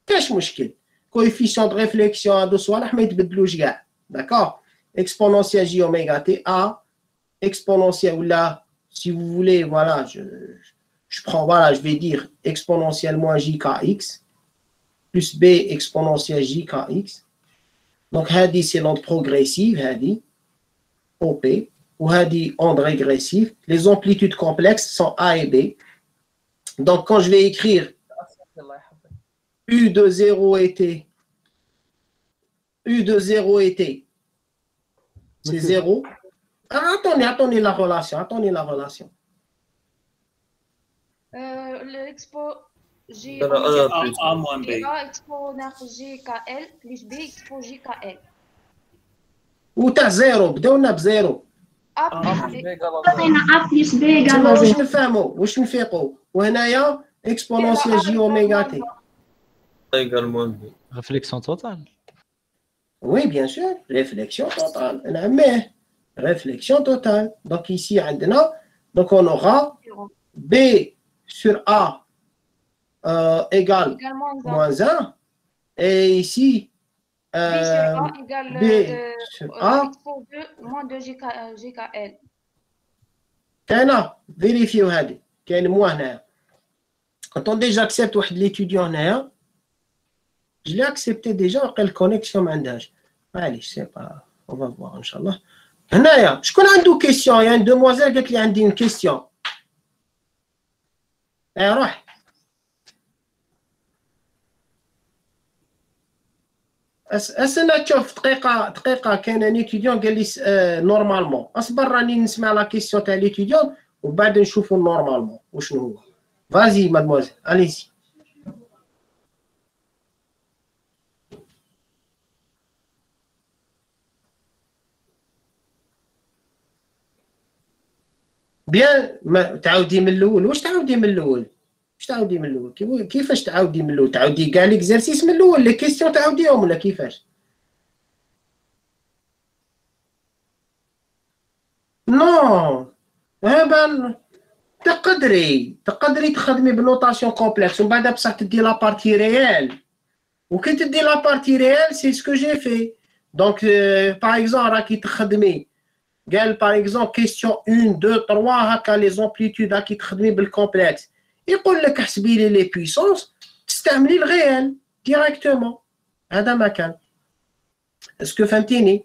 Qu'est-ce que c'est? Coefficient de réflexion à deux soins, d'accord? Exponentielle J oméga T A, exponentielle ou là. Si vous voulez, voilà, je prends, voilà, je vais dire exponentielle moins jkx plus b exponentielle jkx. Donc, hadi, c'est l'onde progressive, hadi, OP. ou hadi onde régressive. Les amplitudes complexes sont A et B. Donc, quand je vais écrire U de 0 et T, U de 0 et T, c'est 0. Attendez la relation. L'expo J A moins B. expo J KL plus B expo J KL. Ou t'as 0, بداونا ب0. A plus B. عطينا A plus B تما égale واش 0. نفهموا واش نفيقوا وهنايا اكسبونونسيال جي اوميغا تي. Réflexion totale. Oui, bien sûr, réflexion totale. Mais réflexion totale. Donc ici, donc on aura B sur A égale moins 1. Et ici, B sur A égale B sur A. expo 2 moins 2 JKL. كاينه فيريفيو هذه كاين مو هنايا. Attendez, j'accepte واحد l'étudiant هنايا. Je l'ai accepté déjà وقال الكونيكسيون ما عندهاش. معليش سي با on va voir ان شاء الله. هنايا شكون عنده كيسيون؟ يعني دوموازيل قالت لي عندي كيسيون. روح. أنا تشوف دقيقة كاين ان étudiant قال لي نورمالمون. اصبر راني نسمع لا كيسيون تاع l'étudiant وبعد نشوفوا نورمالمون وشنو هو. Vas-y mademoiselle, allez-y. بيان تعاودي من الاول. واش تعاودي من الاول؟ كيفاش تعاودي من الاول؟ تعاودي كاع ليكزارسيس من الاول، لي كيسيون تعاوديهم ولا كيفاش؟ نو تقدري تخدمي بنوتاسيون كومبلكس ومن بعد بصح تدي لا بارتي ريال. وكي تدي لا بارتي ريال سي سكو جي في. دونك باغ اكزومبل راكي تخدمي قال باغ اكزومبل كيستيون 1 2 3 هكا لي زومبليتود راكي تخدمي بالكومبلكس، يقول لك حسبي لي بويسونس تستعملي الغيال ديريكتومون. هذا ما كان. اسكو فهمتيني؟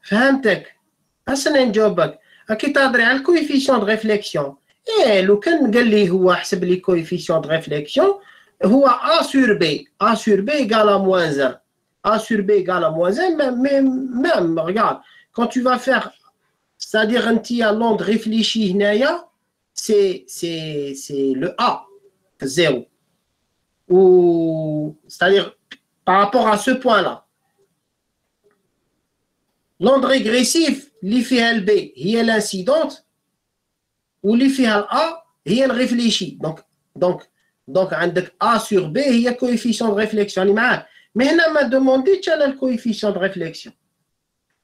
فهمتك. أصلا نجاوبك. كي تهضري على الكويفيسيون دو ريفليكسيون، لو كان قال لي هو حسب لي كويفيسيون دو ريفليكسيون هو A sur B égale à moins 1. A sur B égale à moins 1, même, regarde, quand tu vas faire, c'est-à-dire un petit l'onde réfléchi, c'est le A, 0. Ou, c'est-à-dire, par rapport à ce point-là, l'onde régressive, اللي فيها ال B هي l'incidente واللي فيها ال A هي الريفليشي. دونك عندك A sur B هي coefficient de réflexion اللي معاك. Mais هنا ما demandé انا le coefficient de réflexion.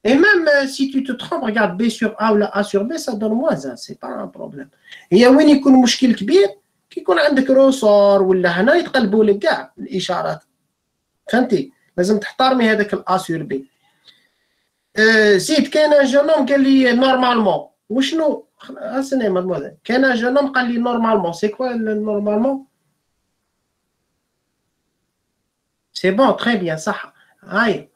Et même si tu te trompes, regarde B sur A ou A sur B, ça donne moins 1, c'est pas un problème. هي وين يكون مشكل كبير؟ كي يكون عندك روسور ولا هنا يتقلبوا لك كاع الاشارات. فهمتي؟ لازم تحترمي هذاك ال A sur B. زيد كاين ان جونوم قال لي نورمالمون وشنو اسني مادموزيل. كاين ان جونوم قال لي نورمالمون سي كوا نورمالمون؟ سي بون تري بيان صح. هاي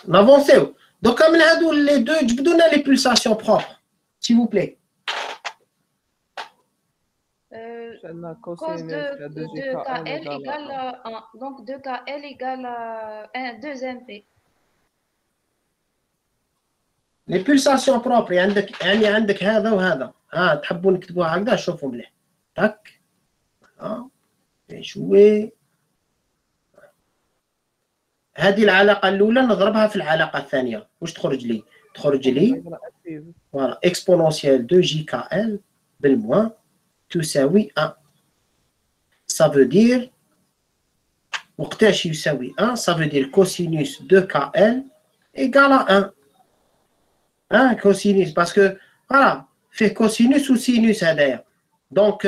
نافونسيو. دوكا من هادو لي دو جبدوا لنا لي بولساسيون بروبر سي فو بلاي. Cos de KL égale 1. Donc 2KL égale 2 MP. لي بولساسيون بروبر يعني عندك هذا وهذا. تحبوا نكتبوها هكذا شوفوا مليح. تاك شوي. هذه العلاقة الأولى نضربها في العلاقة الثانية. واش تخرج لي؟ تخرج لي فوالا اكسبونونسيال دو جي كا ال بالموان تساوي 1. Ça veut dire وقتاش يساوي 1 ça veut dire cosinus de KL égale à 1. Cosinus parce que voilà fait cosinus ou sinus هذايا. Donc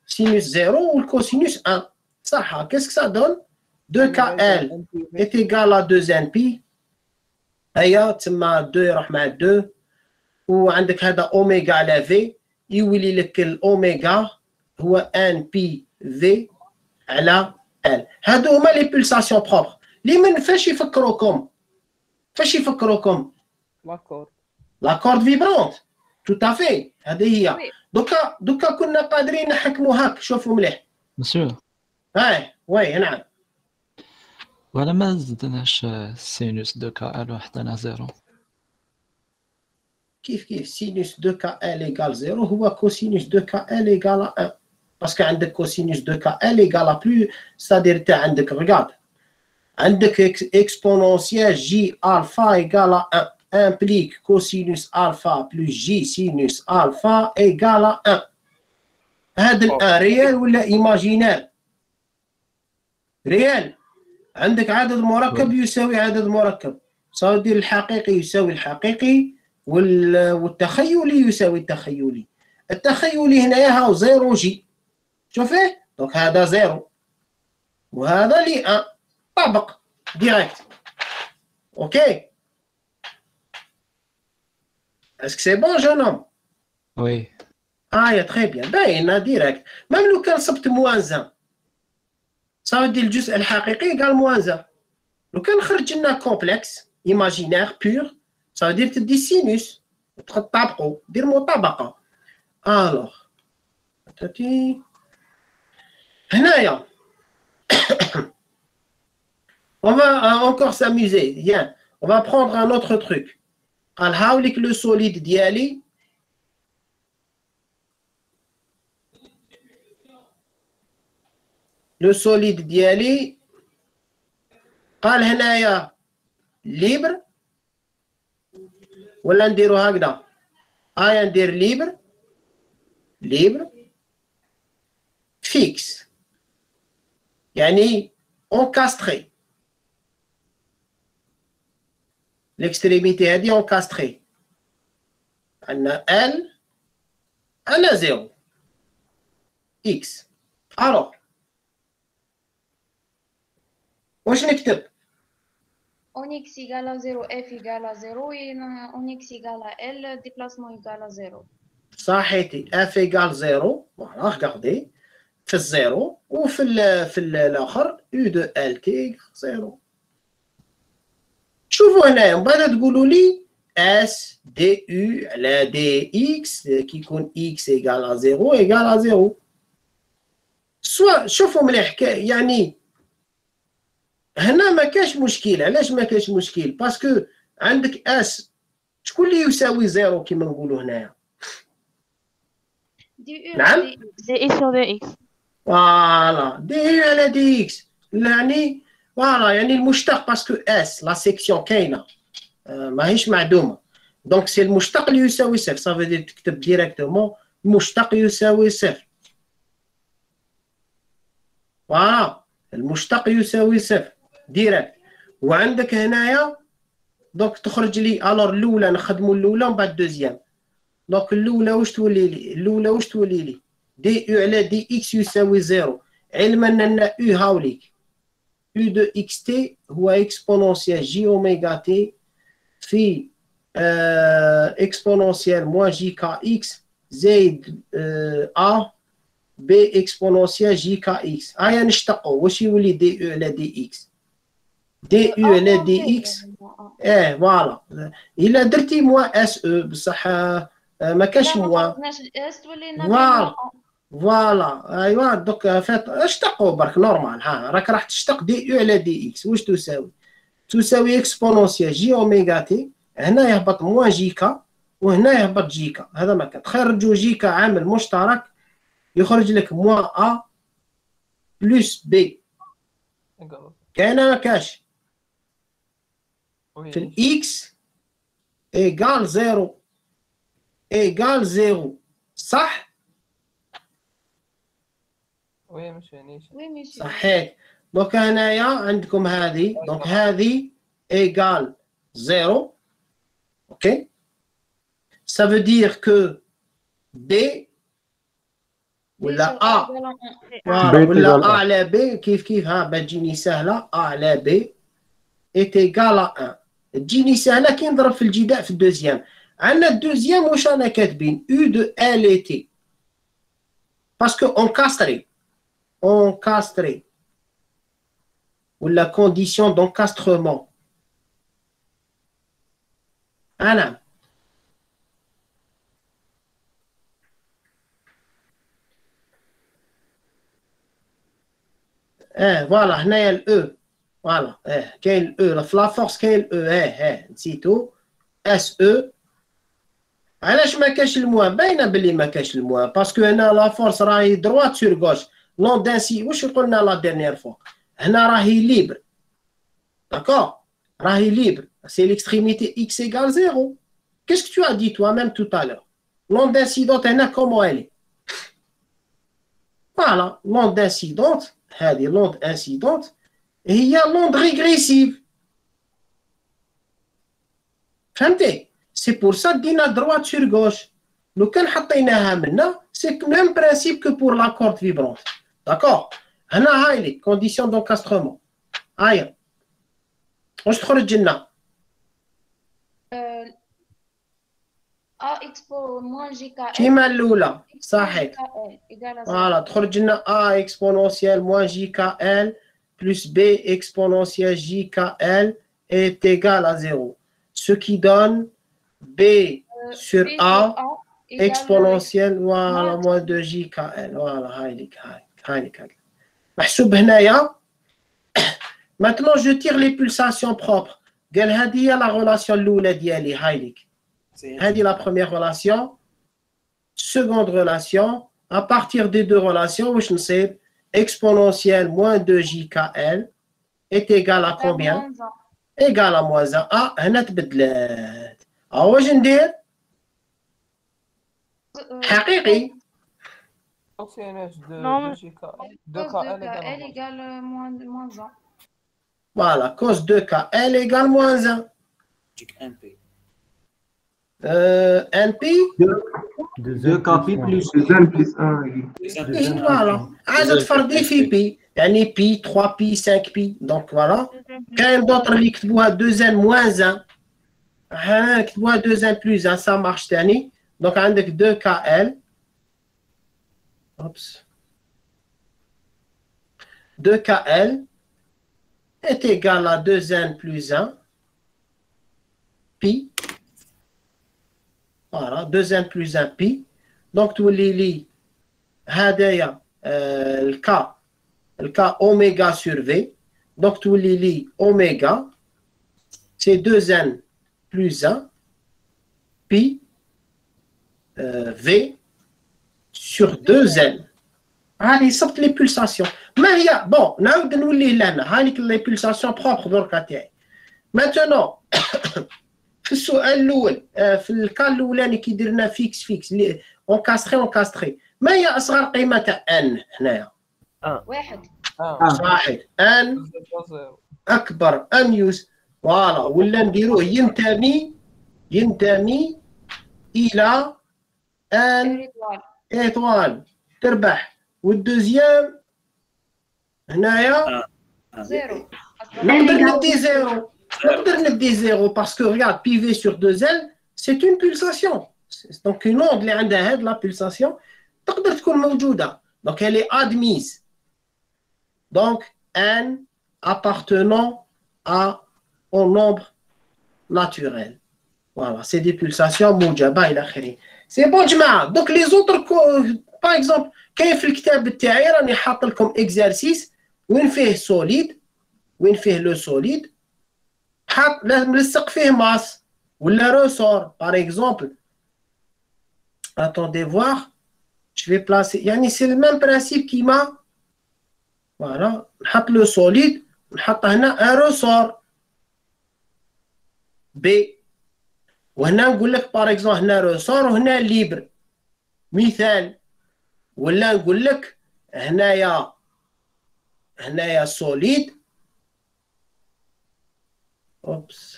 sinus 0 ou le cosinus 1. صح. Qu'est-ce que ça donne? 2KL est égal à 2NP. هيا تسمى 2 يروح مع 2 وعندك هذا اوميغا على في يولي لك الاوميغا هو ان بي في على ال. هادو هما لي بولساسيون بروبر اللي من فاش يفكروكم لاكورد فيبرونت تو تافي. هذه هي. دوكا كنا قادرين نحكموا هاك. شوفوا مليح مسيو. وي نعم. ولا ما زدناش سينوس دو كا ال وحدنا زيرو. كيف سينوس دو كا ال ايكال زيرو هو كوسينوس دو كا ال ايكال 1 باسكو عندك كوسينوس دو كا ال ايكال بلو ستادير تاع عندك ريغارد عندك اكسبونونسيال جي الفا ايكال 1 implique cosinus alpha plus j sinus alpha égale 1. هذا الان ريال ولا ايماجينال؟ ريال. عندك عدد مركب يساوي عدد مركب، صار دير الحقيقي يساوي الحقيقي والتخيلي يساوي التخيلي. التخيلي هنايا هاو 0 جي، شوفيه؟ دونك هذا 0 وهذا لي 1 طبق ديريكت. اوكي. Est-ce que c'est bon, jeune homme? Oui. très bien. باينة ديريكت. même لو كان صبت موان 1 صار دير الجزء الحقيقي قال موان 1. لو كان خرج لنا كومبلكس ايماجينير بور صار دير تدي سينوس تطابقوا دير مطابقة. الوغ تاتي هنايا on va encore s'amuser. Viens, on va prendre un autre truc. قال هاوليك لو سوليد ديالي قال هنايا ليبر ولا نديرو هكذا؟ ندير ليبر فيكس يعني انكاستري. l'extrémité هذه انكاستري. عندنا ال انا 0 اكس. الوغ واش نكتب؟ On x égale à 0, f égale à 0 et on x égale à L, déplacement égale à 0. صحيتي f égale 0 فوالا regardez في الزيرو وفي الاخر u de l t égale 0. شوفوا هنايا من بعد تقولوا لي اس دي يو على دي اكس كي يكون اكس ايكال ا 0 ايكال ا 0. سوا شوفوا مليح يعني هنا ما كاش مشكل. علاش ما كاش مشكل؟ باسكو عندك اس شكون اللي يساوي 0 كيما نقولوا هنايا؟ نعم دي اي سور دي اكس. فوالا دي يو على دي اكس يعني فوالا يعني المشتق باسكو اس لا سيكسيون كاينه ماهيش معدومه. دونك سي المشتق اللي يساوي صفر. صافي دير تكتب ديريكتومون المشتق يساوي صفر. فوالا المشتق يساوي صفر ديريكت. وعندك هنايا دونك تخرج لي الور الاولى نخدموا الاولى ومن بعد الدوزيام. دونك الاولى واش تولي لي؟ دي يو على دي اكس يساوي 0 علما ان او هاوليك u de xt هو exponentiel j oméga t في exponentiel moins jkx زائد a b exponentiel jkx. هيا نشتقوا واش يولي دي u على دي x؟ دي u على دي x فوالا. إلا درتي موان اس او بصح ما كاش موان فوالا. ايوا دوك اشتقوا برك نورمال. راك راح تشتق دي يو على دي اكس واش تساوي اكسبونونسيال جي اوميغا تي. هنا يهبط موان جي كا وهنا يهبط جي كا. هذا ما كان تخرجوا جي كا عامل مشترك يخرج لك موان ا بلس بي. كاينه ما كاش في الاكس ايكال 0 صح؟ وي مش فينيش. صحيح. دونك هنايا عندكم هذه دونك هذه ايكال 0. اوكي ça veut dire que B ولا A ولا A على B كيف ها بتجيني سهلة A على B est égal à 1. تجيني سهله كي نضرب في الجداء في الدوزيام. عندنا الدوزيام واش رانا كاتبين U de L et T باسكو encastré ولا condition d'encastrement. نعم فوالا هنايا الاو فوالا كاين الاو في لا فورس كاين الاو نسيتو اس او. علاش ما كاش الموان؟ باينه باللي ما كاش الموان باسكو هنا لا فورس راهي دروات سور غوش لون دانسي. واش قلنا لا ديرنيير فوا؟ هنا راهي ليبر داكور راهي ليبر سي l'extrémité x égale 0. Qu'est-ce que tu as dit toi-même tout à l'heure? L'onde d'incidente هنا comment elle est? Voilà, l'onde d'incidente هذه l'onde incidente هي l'onde régressive. فهمتي؟ سي بور سا دينا droite sur gauche. لو كان حطيناها منا سي même principe que pour la corde vibrante. D'accord? هنا هاي لي condition d'encastrement. هاي واش تخرج لنا؟ A expo moins JKL كيما الأولى صحيح. فوالا تخرج لنا A exponentielle moins JKL plus B exponentielle JKL est égal à 0. Ce qui donne B sur A exponentielle voilà moins 2 JKL. Voilà هاي لك محسوب هنايا. Maintenant je tire les pulsations propres. قال هذه هي la relation الأولى ديالي هاي لك. هذه la première relation. Seconde relation, à partir des deux relations, واش نصيب exponentielle moins 2 JKL est égal à combien? Égal à moins 1. هنا تبدلت. واش ندير؟ حقيقي. Voilà, cos 2KL égale moins 1. NP 2K بي بلس 2 plus 1. فوالا عايزه تفرضي في بي يعني بي 3 بي 5 بي دونك فوالا. كاين دوطر اللي يكتبوها 2 ان موان 1 كتبوها 2 ان بلس 1 سا مارش تاني. دونك عندك 2 كا ال اوبس 2 كا ال est égal à 2n plus 1 pi. Voilà, 2n plus 1 pi. Donc, تولي لي هدايا الكا اوميغا sur V. Donc, تولي لي اوميغا c'est 2n plus 1 pi V sur 2n. هذه صبت لي بولساسيون. ما هي بون نعاود نولي لهنا هانيك لي بولساسيون بروبر دركا تاعي. ماتونو في السؤال الاول في الكال الاولاني كي درنا فيكس لي اونكاستري ما هي اصغر قيمه تاع ان هنايا؟ واحد. صحيح ان اكبر ان يوز فوالا ولا نديروه ينتمي الى ان ايطوال تربح. والدوزيام هنايا زيرو. نقدر ندي زيرو باسكو ريغارد بي في سور 2 ال سي اون بولساسيون. دونك اون اوند اللي عندها هاد لا بولساسيون تقدر تكون موجوده. دونك elle est admise. Donc n appartenant au nombre naturel. Voilà, c'est des pulsations موجبه الى اخره. سي بون جماعه. دونك لي زوتر باغ اكزومبل كاين في الكتاب تاعي راني حاط لكم اكزرسيس وين فيه سوليد وين فيه لو سوليد حاط ملصق فيه ماس ولا روسور باغ اكزومبل. Attendez voir, je vais placer يعني c'est le même principe كيما voilà نحط لو سوليد نحط هنا ان روسور بي وهنا نقول لك باغ اكزومبل هنا روسور وهنا ليبر مثال. ولا نقول لك هنايا سوليد اوبس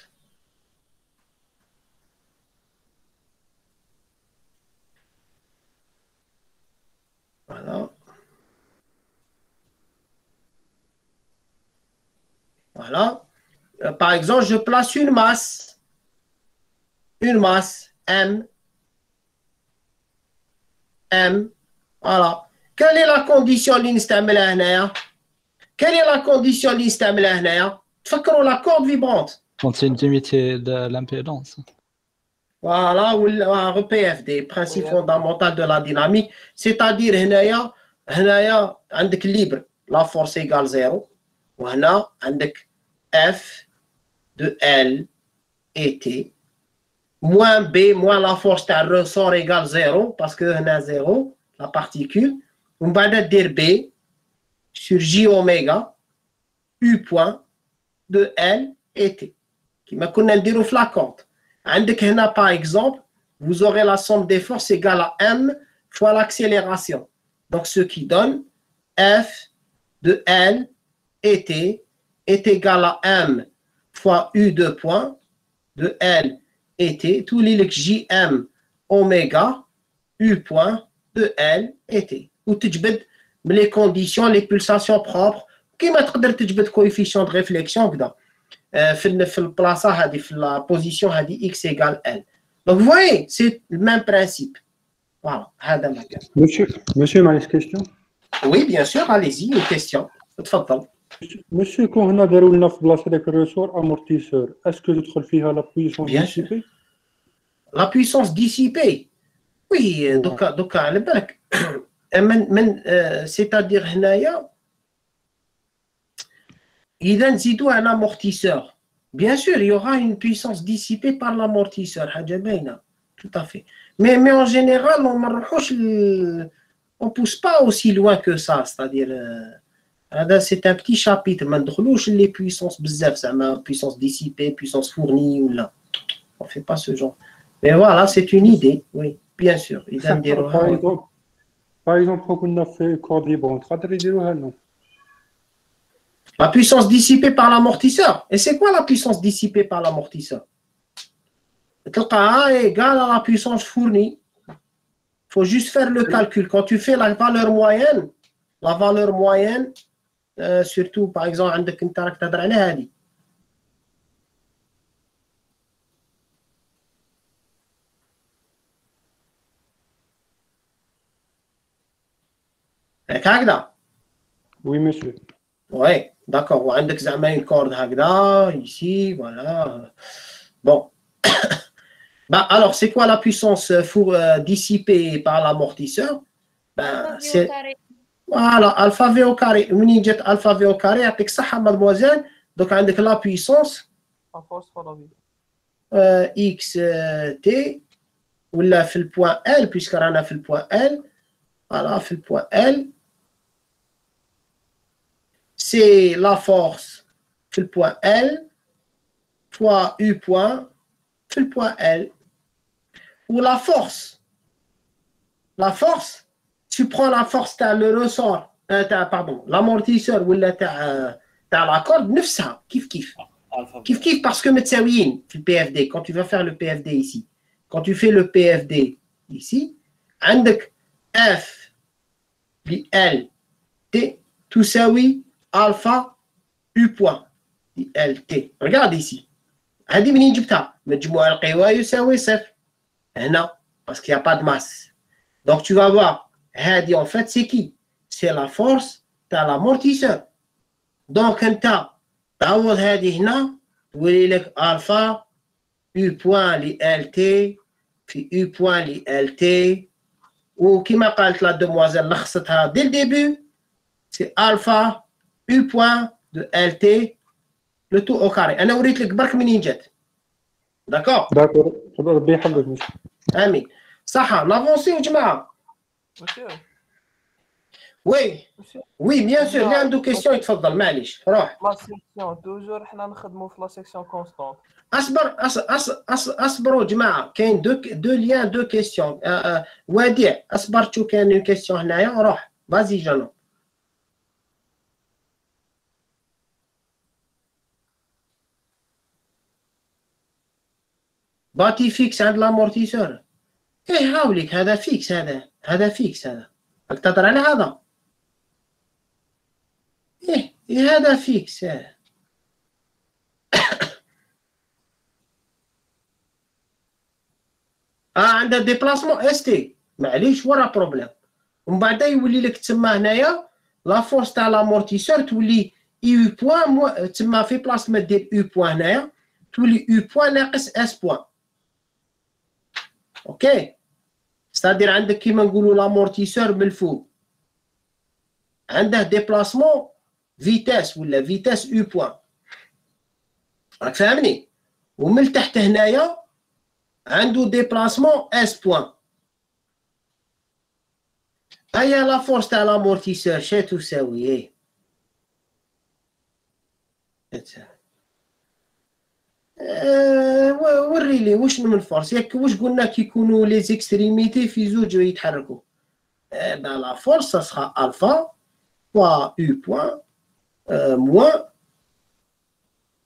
voilà par exemple, je place une masse, M, voilà. Quelle est la condition اللي نستعملها هنايا؟ Quelle est la condition اللي نستعملها هنايا؟ تفكروا la corde vibrante. Continuité de l'impédance. Voilà, ou le PFD, principe fondamental de la dynamique, c'est-à-dire هنايا عندك libre, la force égale 0, وهنا عندك F de L et T, moins B, moins la force تاع ressort égale 0, parce que هنا 0, la particule, ومن بعد دير B sur J oméga, U point de L et T. كما كنا نديرو في la corde. عندك هنا par exemple, vous aurez la somme des forces égale à M fois l'accélération. Donc ce qui donne F de L et T est égal à M fois U de point de L et T, tous les JM oméga U point de L et T. Ou تجبد من les conditions, les pulsations propres, كيما تقدر تجبد coefficient de réflexion كذا. في البلاصه هذه في la position هذه x égale L. Donc vous voyez, c'est le même principe. Voilà, هذا ما كان. Monsieur, معليش question. Oui, bien sûr, allez-y, une question. تفضل. Monsieur, كون هنا داروا لنا في بلاصه داك الريسور امورتيسور، اسكو تدخل فيها لا بويسونس ديسيبي؟ La puissance dissipée. Oui, دوكا على بالك من c'est-à-dire هنايا إذا نزيدوا un amortisseur, bien sûr, il y aura une puissance dissipée par l'amortisseur, حاجة باينة, tout à fait. Mais en général, on ne pousse pas aussi loin que ça, c'est-à-dire, c'est un petit chapitre, ما ندخلوش les puissances بزاف, زعما puissance dissipée, puissance fournie, ou là. On ne fait pas ce genre. Mais voilà, c'est une idée, oui, bien sûr. Par exemple, كنا في corde vibrante, قادر يديروها لنا. La puissance dissipée par l'amortisseur. Et c'est quoi la puissance dissipée par l'amortisseur? تلقاها égale à la puissance fournie. Il faut juste faire le calcul. Quand tu fais la valeur moyenne, surtout par exemple, عندك انت راك تهضر على هذه. هكذا. Oui, monsieur. Ouais, d'accord. وعندك زعما une corde هكذا, ici, voilà. Bon. Bah, alors, c'est quoi la puissance dissipée par l'amortisseur? Ben, c'est voilà, alpha V au carré. منين جات alpha V au carré يعطيك الصحة mademoiselle. Donc عندك la puissance x t ولا في البوان L puisque رانا في البوان L. Voilà, في البوان L. C'est la force في البوان L fois U point في البوان L. Ou la force, tu prends la force, tu as le ressort, pardon, l'amortisseur ou la corde, نفسها كيف parce que متساويين في le PFD. Quand tu vas faire le PFD ici, quand tu fais le PFD ici, عندك F L T تساوي alpha U point L T. Regarde ici. هذه منين جبتها؟ مجموع القوى يساوي صفر. Non, parce qu'il n'y a pas de masse. Donc tu vas voir, هذه en fait c'est qui? C'est la force de l'amortisseur. Donc انت تعوض هذه هنا تولي لك alpha U point ل LT في U point ل LT وكما قالت la demoiselle لخصتها dès le début, c'est alpha U point de LT le tout au carré. أنا وريت لك برك منين جات. D'accord? D'accord. ربي يحفظك monsieur. Amin. صح, نافونسي يا جماعة. Oui. Oui, bien sûr. اللي عنده كيستيون يتفضل معليش روح. لا سيكسيون توجور حنا نخدموا في لا سيكسيون كونستانت. اصبروا جماعة. كاين دو ليان دو كيستيون. وديع اصبر تشوف كاين اون كيستيون هنايا روح. فازي جانو. باتي فيكس عند لامورتيسور. ايه هاوليك هذا فيكس هذا فيكس هذا. راك تهضر على هذا. ايه هذا فيكس. عندها ديبلاسمون اس تي معليش ورا بروبليم. ومن بعد يولي لك تما هنايا لا فورس تاع لامورتيسور تولي يو بوان تما في بلاص ما دير يو بوان هنايا تولي يو بوان ناقص اس بوان. اوكي ستادير عندك كيما نقولوا لامورتيسور من الفوق عنده ديبلاسمون فيتاس ولا فيتاس يو بوان راك فاهمني. ومن تحت هنايا عنده ديبلاسمون اس بوان. هيا لا فورس تاع لامورتيسور شا تساوي ايه وري لي واش من فورس ياك واش قلنا كي يكونوا لي زيكستريميتي في زوج يتحركوا. لا فورس سخا الفا فوا يو بوان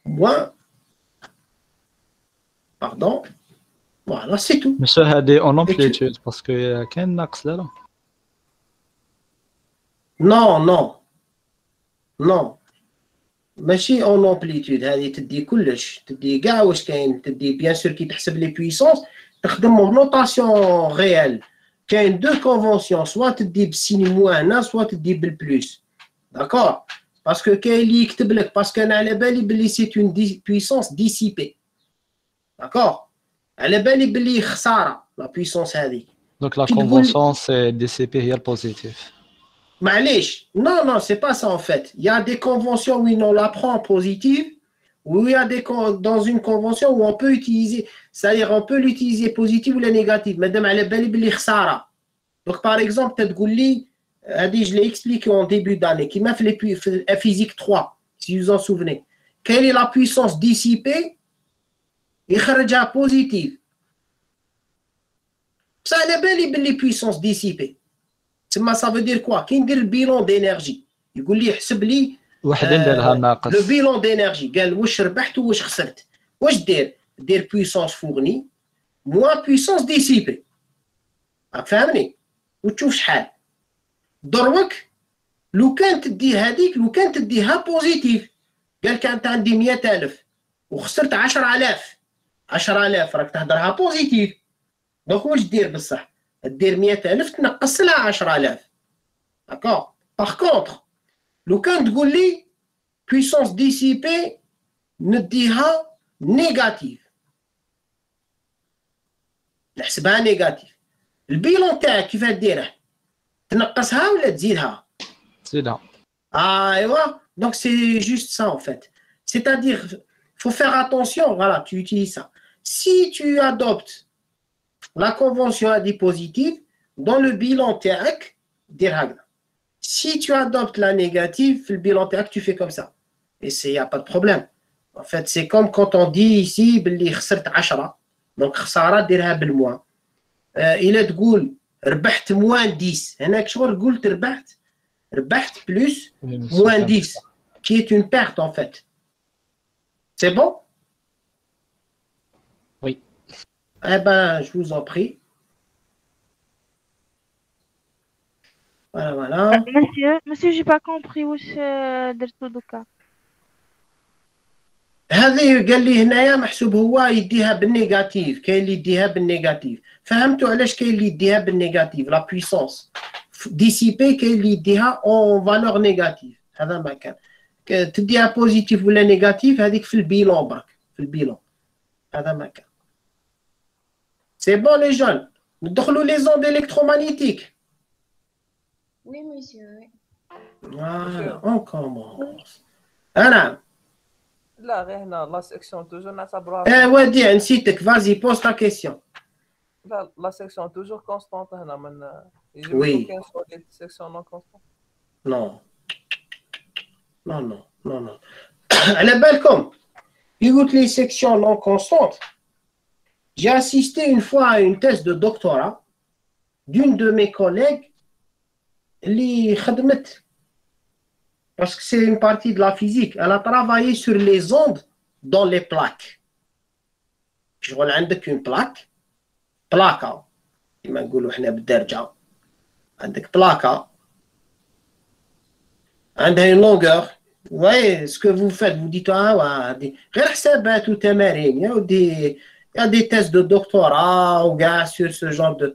موان باردون فوالا سي تو. مسيو هادي اون امبليتود باسكو كاين ناقص لا لا. نو ماشي اون امبليتود هذه تدي كلش تدي كاع واش كاين تدي بيان سور كي تحسب لي بويسونس تخدم نوطاسيون ريال. كاين دو كونفونسيون سوا تدي بالسين موان هنا سوا تدي بالبلوس داكور باسكو كاين اللي يكتب لك باسكو انا على بالي بلي سي اون بويسونس ديسيبي داكور على بالي بلي خساره لا بويسونس هذه. دونك لا كونفونسيون سي دي سي بي هي البوزيتيف. معليش non c'est pas ça en fait. Il y a des conventions où on la prend positive ou il y a des dans une convention où on peut utiliser c'est-à-dire on peut l'utiliser positive ou la négative madame على بالي بلي خساره. Donc par exemple تقول لي هذه je l'ai expliqué en début d'année كيما في physique 3 si vous en souvenez quelle est la puissance dissipée يخرجها positive. بصح على بالي بلي puissance dissipée تما ça veut dire quoi كي ندير البيلون دينيرجي يقول لي حسب لي وحده نديرها ناقص لو بيلون دينيرجي قال واش ربحت وواش خسرت واش دير بويسونس فورني موان بويسونس ديسيبي راك فاهمني وتشوف شحال. دروك لو كان تدي هذيك لو كان تديها بوزيتيف قال كانت عندي 100,000 وخسرت 10,000 راك تهضرها بوزيتيف. دونك واش دير بصح دير 100,000 تنقص لها 10,000 داكور. باغ كونطخ لو كان تقول لي بويسونس ديسيبي نديها نيجاتيف نحسبها نيجاتيف البيلون تاعك كيفاه ديره تنقصها ولا تزيدها؟ تزيدها. ايوا دونك سي جوست سا en fait c'est-à-dire faut faire attention voilà tu utilises ça si tu adoptes la convention a dit positive dans le bilan تاعك دير هكذا. Si tu adoptes la négative le bilan تاعك tu fais comme ça et il n'y a pas de problème. En fait c'est comme quand on dit ici بلي خسرت 10 donc خساره ديرها بالموان. إلا تقول ربحت موان 10 هناك شغل قلت ربحت plus moins 10 qui est une perte en fait. C'est bon? Oui. Eh ben, je vous en prie. Voilà. Monsieur, j'ai pas compris où درتو دوكا. هذه قال لي هنايا محسوب هو يديها بالنيجاتيف كاين اللي يديها بالنيجاتيف. فهمتوا علاش كاين اللي يديها بالنيجاتيف لا بويسونس ديسيبي كاين اللي يديها اون فالور نيجاتيف. هذا ما كان تديها بوزيتيف ولا نيجاتيف هذيك في البيلون برك في البيلون هذا ما كان. C'est bon les jeunes. ندخلوا les ondes électromagnétiques. Oui, monsieur. Voilà, on commence. نعم. لا غير هنا لا سيكسيون توجور نعتبروها. وديع نسيتك فازي بوز تا كيسيون. لا لا سيكسيون توجور كونستانت هنا من وي. كاين شغل سيكسيون نون كونستانت. نو على بالكم qui goûte les sections non constantes. J'ai assisté une fois à une thèse de doctorat d'une de mes collègues qui خدمت parce que c'est une partie de la physique. Elle a travaillé sur les ondes dans les plaques. شغل عندك une plaque بلاكة كما نقولوا احنا بالدرجة عندك بلاكة عندها une longueur. Vous voyez ce que vous faites, vous dites غير حسابات وتمارين يا ودي Il y a des thèses de doctorat ou gars sur ce genre de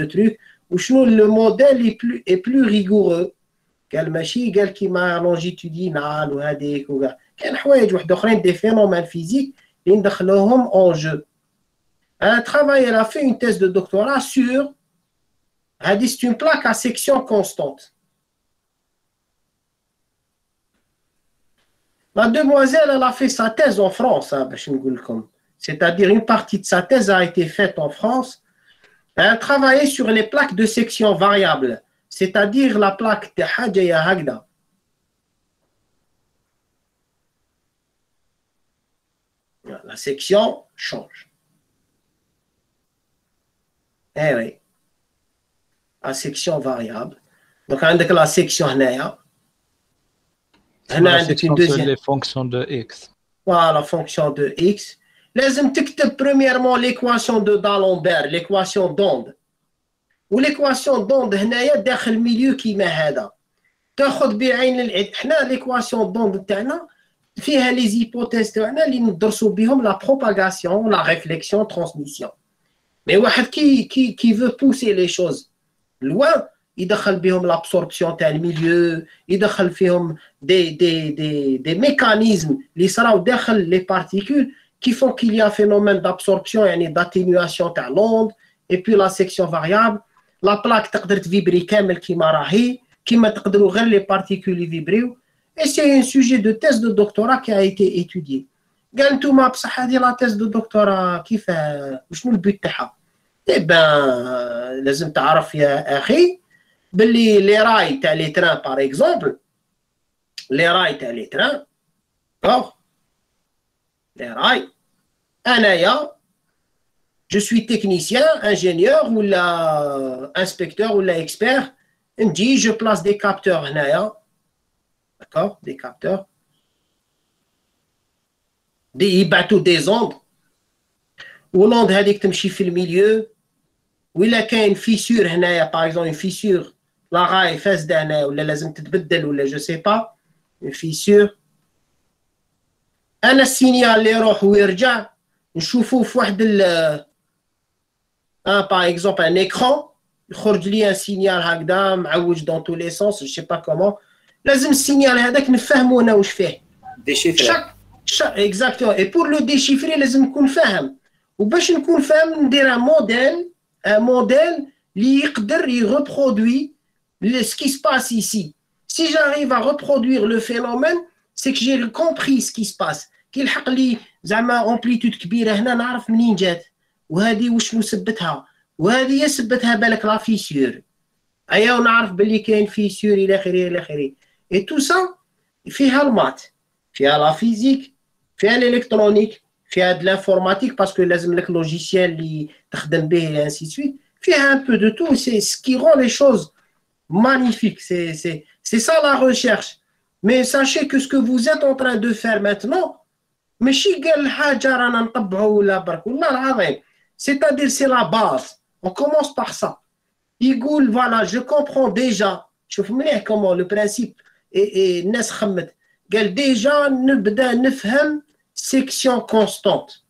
trucs. Où le modèle est plus rigoureux. قال ماشي قال كيما longitudinal وهذيك وكاع كاين حوايج واحد اخرين des phénomènes physiques اللي ندخلوهم en jeu. Elle a fait une thèse de doctorat sur c'est une plaque à section constante. La demoiselle, elle a fait sa thèse en France, c'est-à-dire une partie de sa thèse a été faite en France. Elle a travaillé sur les plaques de section variable, c'est-à-dire la plaque de Hajaya Hagda. La section change. Eh oui. La section variable. Donc, on a la section هنايا. هنا عندك une deuxième. Les fonctions de x. Voilà, la fonction de x. لازم تكتب premièrement l'équation de D'Alembert, l'équation d'onde. والéquation d'onde هنايا داخل الميليو كيما هذا. تاخذ بعين العين. حنا l'équation d'onde تاعنا فيها les hypothèses تاعنا اللي ندرسوا بهم la propagation, la réflexion, transmission. Mais واحد qui veut pousser les choses loin, يدخل بهم l'absorption تاع الميليو، يدخل فيهم des mécanismes اللي صراو داخل les particules qui font qu'il y a un phénomène d'absorption يعني d'atténuation تاع l'onde et puis la section variable. La plaque تقدر تفيبري كامل كيما راهي، كيما تقدروا غير les particules يفيبريو. Et c'est un sujet de thèse de doctorat qui a été étudié. قال نتوما بصح هذه لا thèse de doctorat كيف وشنو البيت تاعها؟ Eh ben لازم تعرف يا أخي باللي les rails تاع les trains par exemple، les rails تاع les trains، les rails، أنايا je suis technicien, ingénieur ou inspecteur ou expert، نجي je place des capteurs هنايا، d'accord، des capteurs، يبعثوا des ondes، والonde هذيك تمشي في الميليو، وإلا كاين فيسور هنايا باغ اكزومبل فيسور لا راي فاسده هنايا ولا لازم تتبدل ولا جو سي با فيسور، انا السينيال اللي يروح ويرجع نشوفوه في واحد باغ اكزومبل ان ايكران يخرج لي ان سينيال هكذا معوج دون تو لي سونس جو سي با كومون. لازم السينيال هذاك نفهمو انا واش فيه ديشيفري اكزاكتومون. اي بور لو ديشيفري لازم نكون فاهم، وباش نكون فاهم ندير ان modèle qui reproduit ce qui se passe ici. Si j'arrive à reproduire le phénomène, c'est que j'ai compris ce qui se passe. كي لحق لي زعما امبليتود كبيره هنا نعرف منين جات وهذه وشنو سبتها وهذه هي سبتها بالك لا فيسور. ايا ونعرف باللي كاين فيسور الى اخره الى اخره. اي تو سا فيها المات، فيها لا فيزيك، فيها الالكترونيك، فيها de l'informatique parce que لازم لك logiciel اللي تخدم به et ainsi de suite. فيها un peu de tout, c'est ce qui rend les choses magnifiques. C'est ça la recherche. Mais sachez que ce que vous êtes en train de faire maintenant, ماشي قال حاجة رانا نطبعوا ولا برك والله العظيم. C'est-à-dire c'est la base. On commence par ça. يقول voilà, je comprends déjà. شوف مليح comment le principe et الناس خمت. قال déjà نبدا نفهم section constante.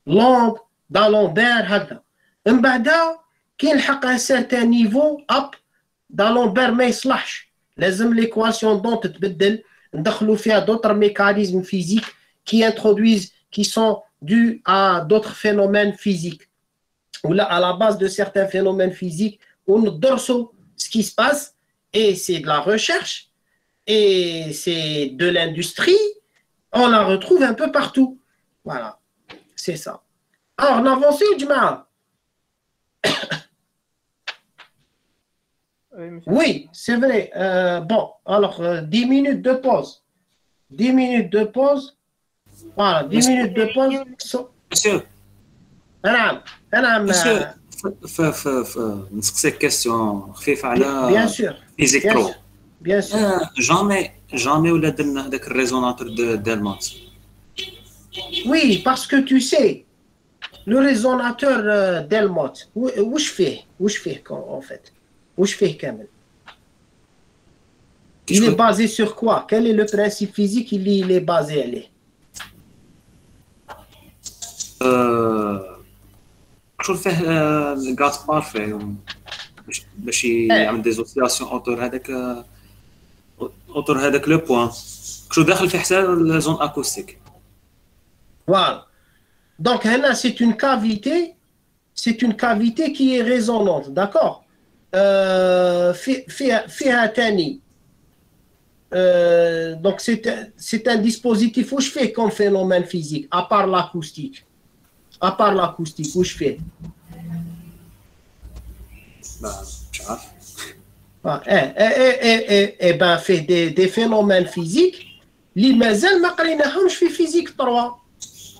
L'onde d'Alembert هكذا. من بعدها كي نلحق ان سيرتان نيفو اب d'Alembert ما يصلحش، لازم l'équation d'onde تتبدل، ندخلوا فيها d'autres mécanismes physiques qui sont dus à d'autres phénomènes physiques ou là à la base de certains phénomènes physiques où nous dorsons ce qui se passe. Et c'est de la recherche et c'est de l'industrie. On la retrouve un peu partout. Voilà, c'est ça. Alors, on avance, Jma. Oui, c'est vrai. Bon, alors, 10 minutes de pause. 10 minutes de pause. Voilà, 10 minutes de pause. Monsieur. Monsieur, نسقسيك كيستيون خفيفة على فيزيك برو. Bien sûr. Jamais ولا درنا هذاك الريزوناتور دالمات. Oui, parce que tu sais, le résonateur d'Helmholtz, واش فيه en fait? واش فيه كامل? Il est basé sur quoi? Quel est le principe physique il est basé عليه? شوف فيه غات بارفي باش يعمل ديزوسياسيون اوتور هذاك لو بوين شو داخل في حساب الزون اكوستيك. Voilà. Donc, là, c'est une cavité qui est résonante, d'accord? فيها تاني. Donc, c'est un dispositif où je fais comme phénomène physique, à part l'acoustique. À part l'acoustique, où je fais. مش عارف. Ben, fait des phénomènes physiques اللي مازال ما قريناهمش في فيزيك 3.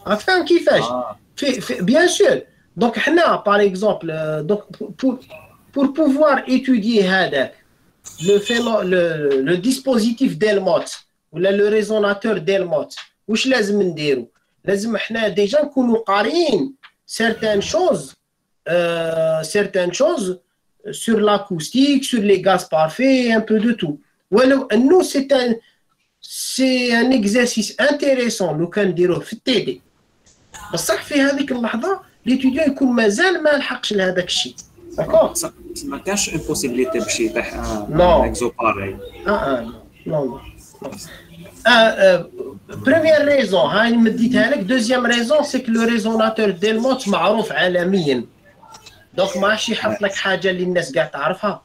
عارفين كيفاش؟ bien sûr. Donc, par exemple, donc, pour pouvoir étudier le dispositif Delmotte ou le résonateur Delmotte, واش لازم نديرو؟ لازم احنا ديجا نكونوا قاريين certaines choses sur l'acoustique, sur les gaz parfaits, un peu de tout. ولو انه c'est un exercice intéressant لو كان نديروه في التيدي. بصح في هذيك اللحظه ليتيديون يكون مازال ما لحقش لهذاك الشيء. داكور؟ ما كانش امبوسيبيليتي باش يطيح اكزو باري. نو. Première raison, هاي مديتها لك. Deuxième raison, c'est que le résonateur Delmotte معروف عالميا. دونك ما عادش يحط لك حاجه اللي الناس كاع تعرفها.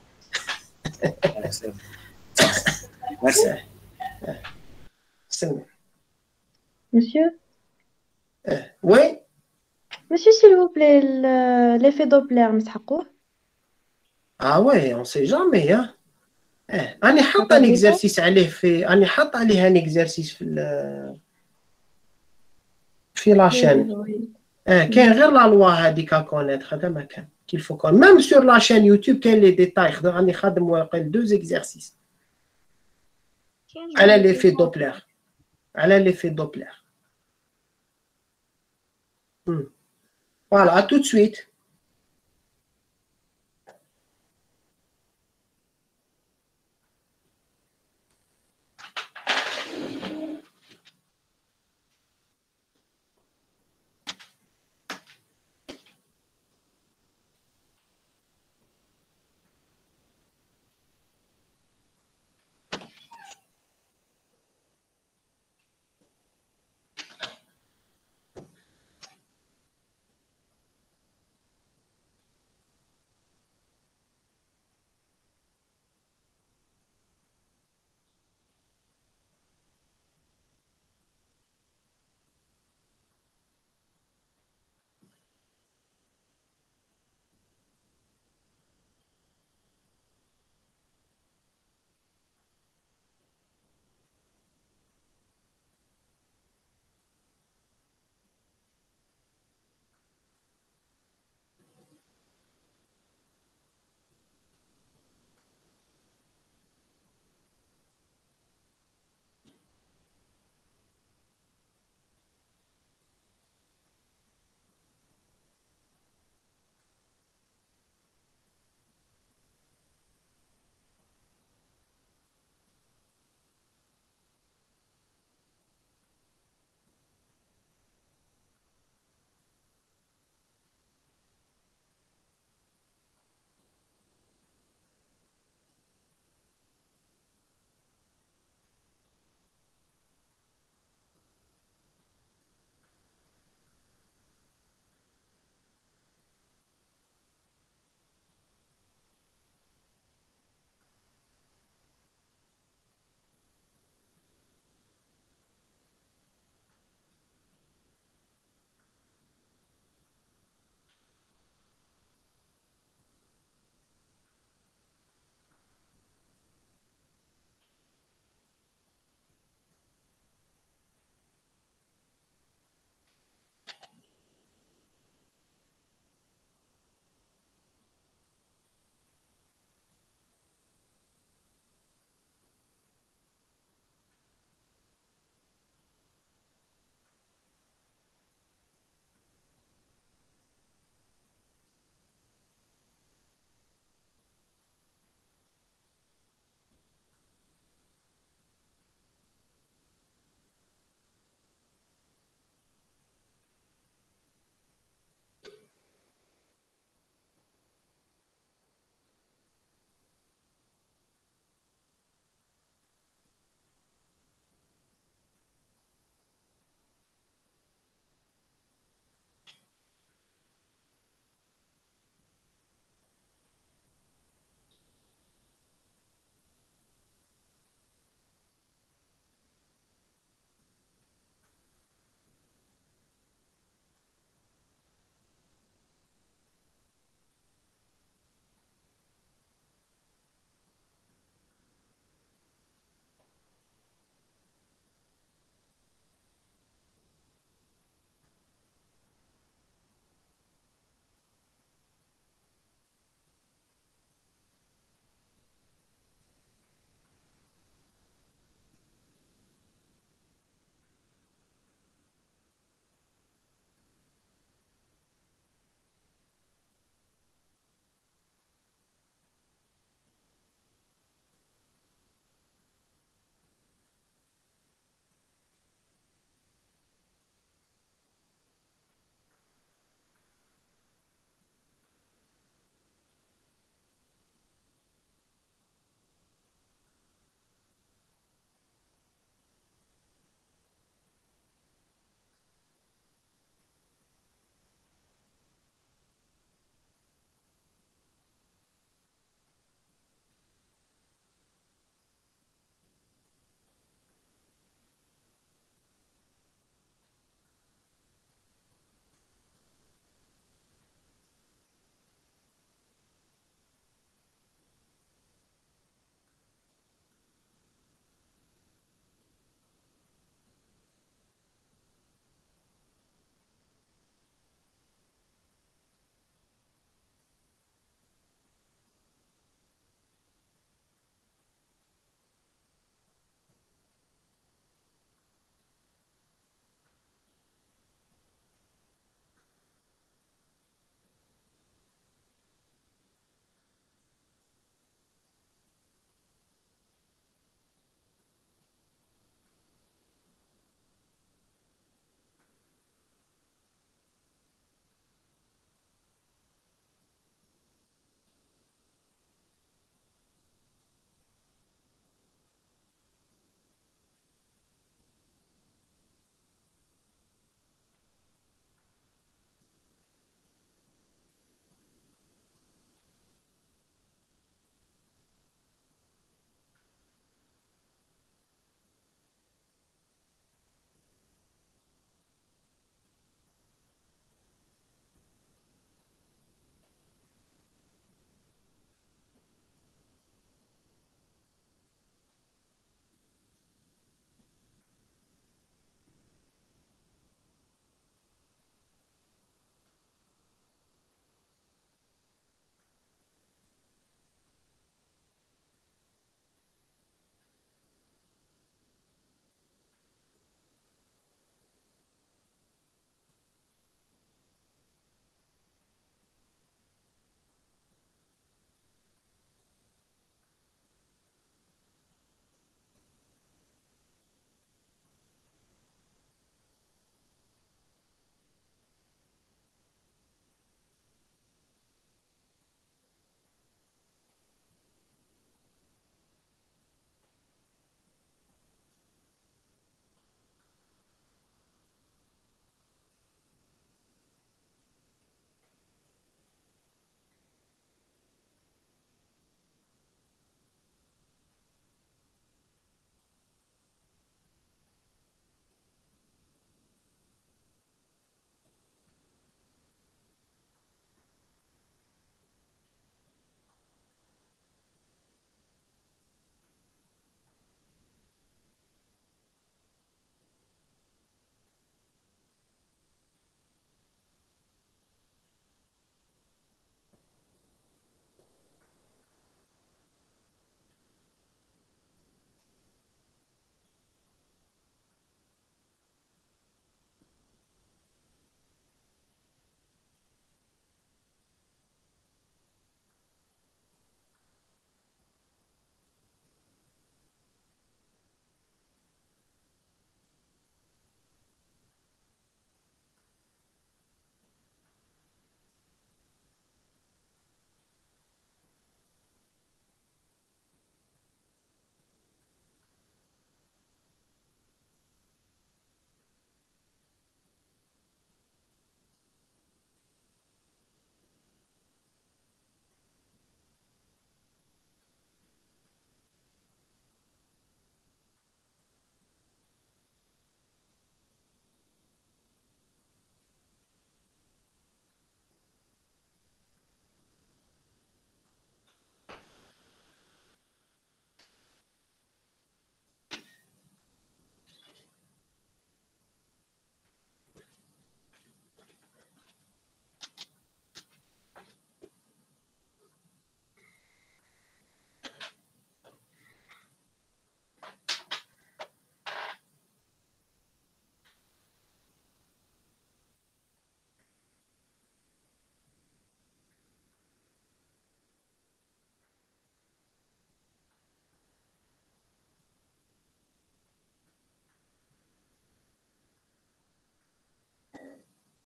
Monsieur? Oui? Monsieur, s'il vous plaît, l'effet Doppler, مسحقوه? Ah ouais, on sait jamais, hein. أنا حاط un exercice عليه أنا حاط عليه un exercice في لاشين. كاين غير لا لوا هذيك كونيتر هذا ما كان qu'il faut quand même sur la chaîne YouTube كاين لي ديتاي راني خادم واقيلا 2 exercices على l'effet Doppler. Voilà, à tout de suite.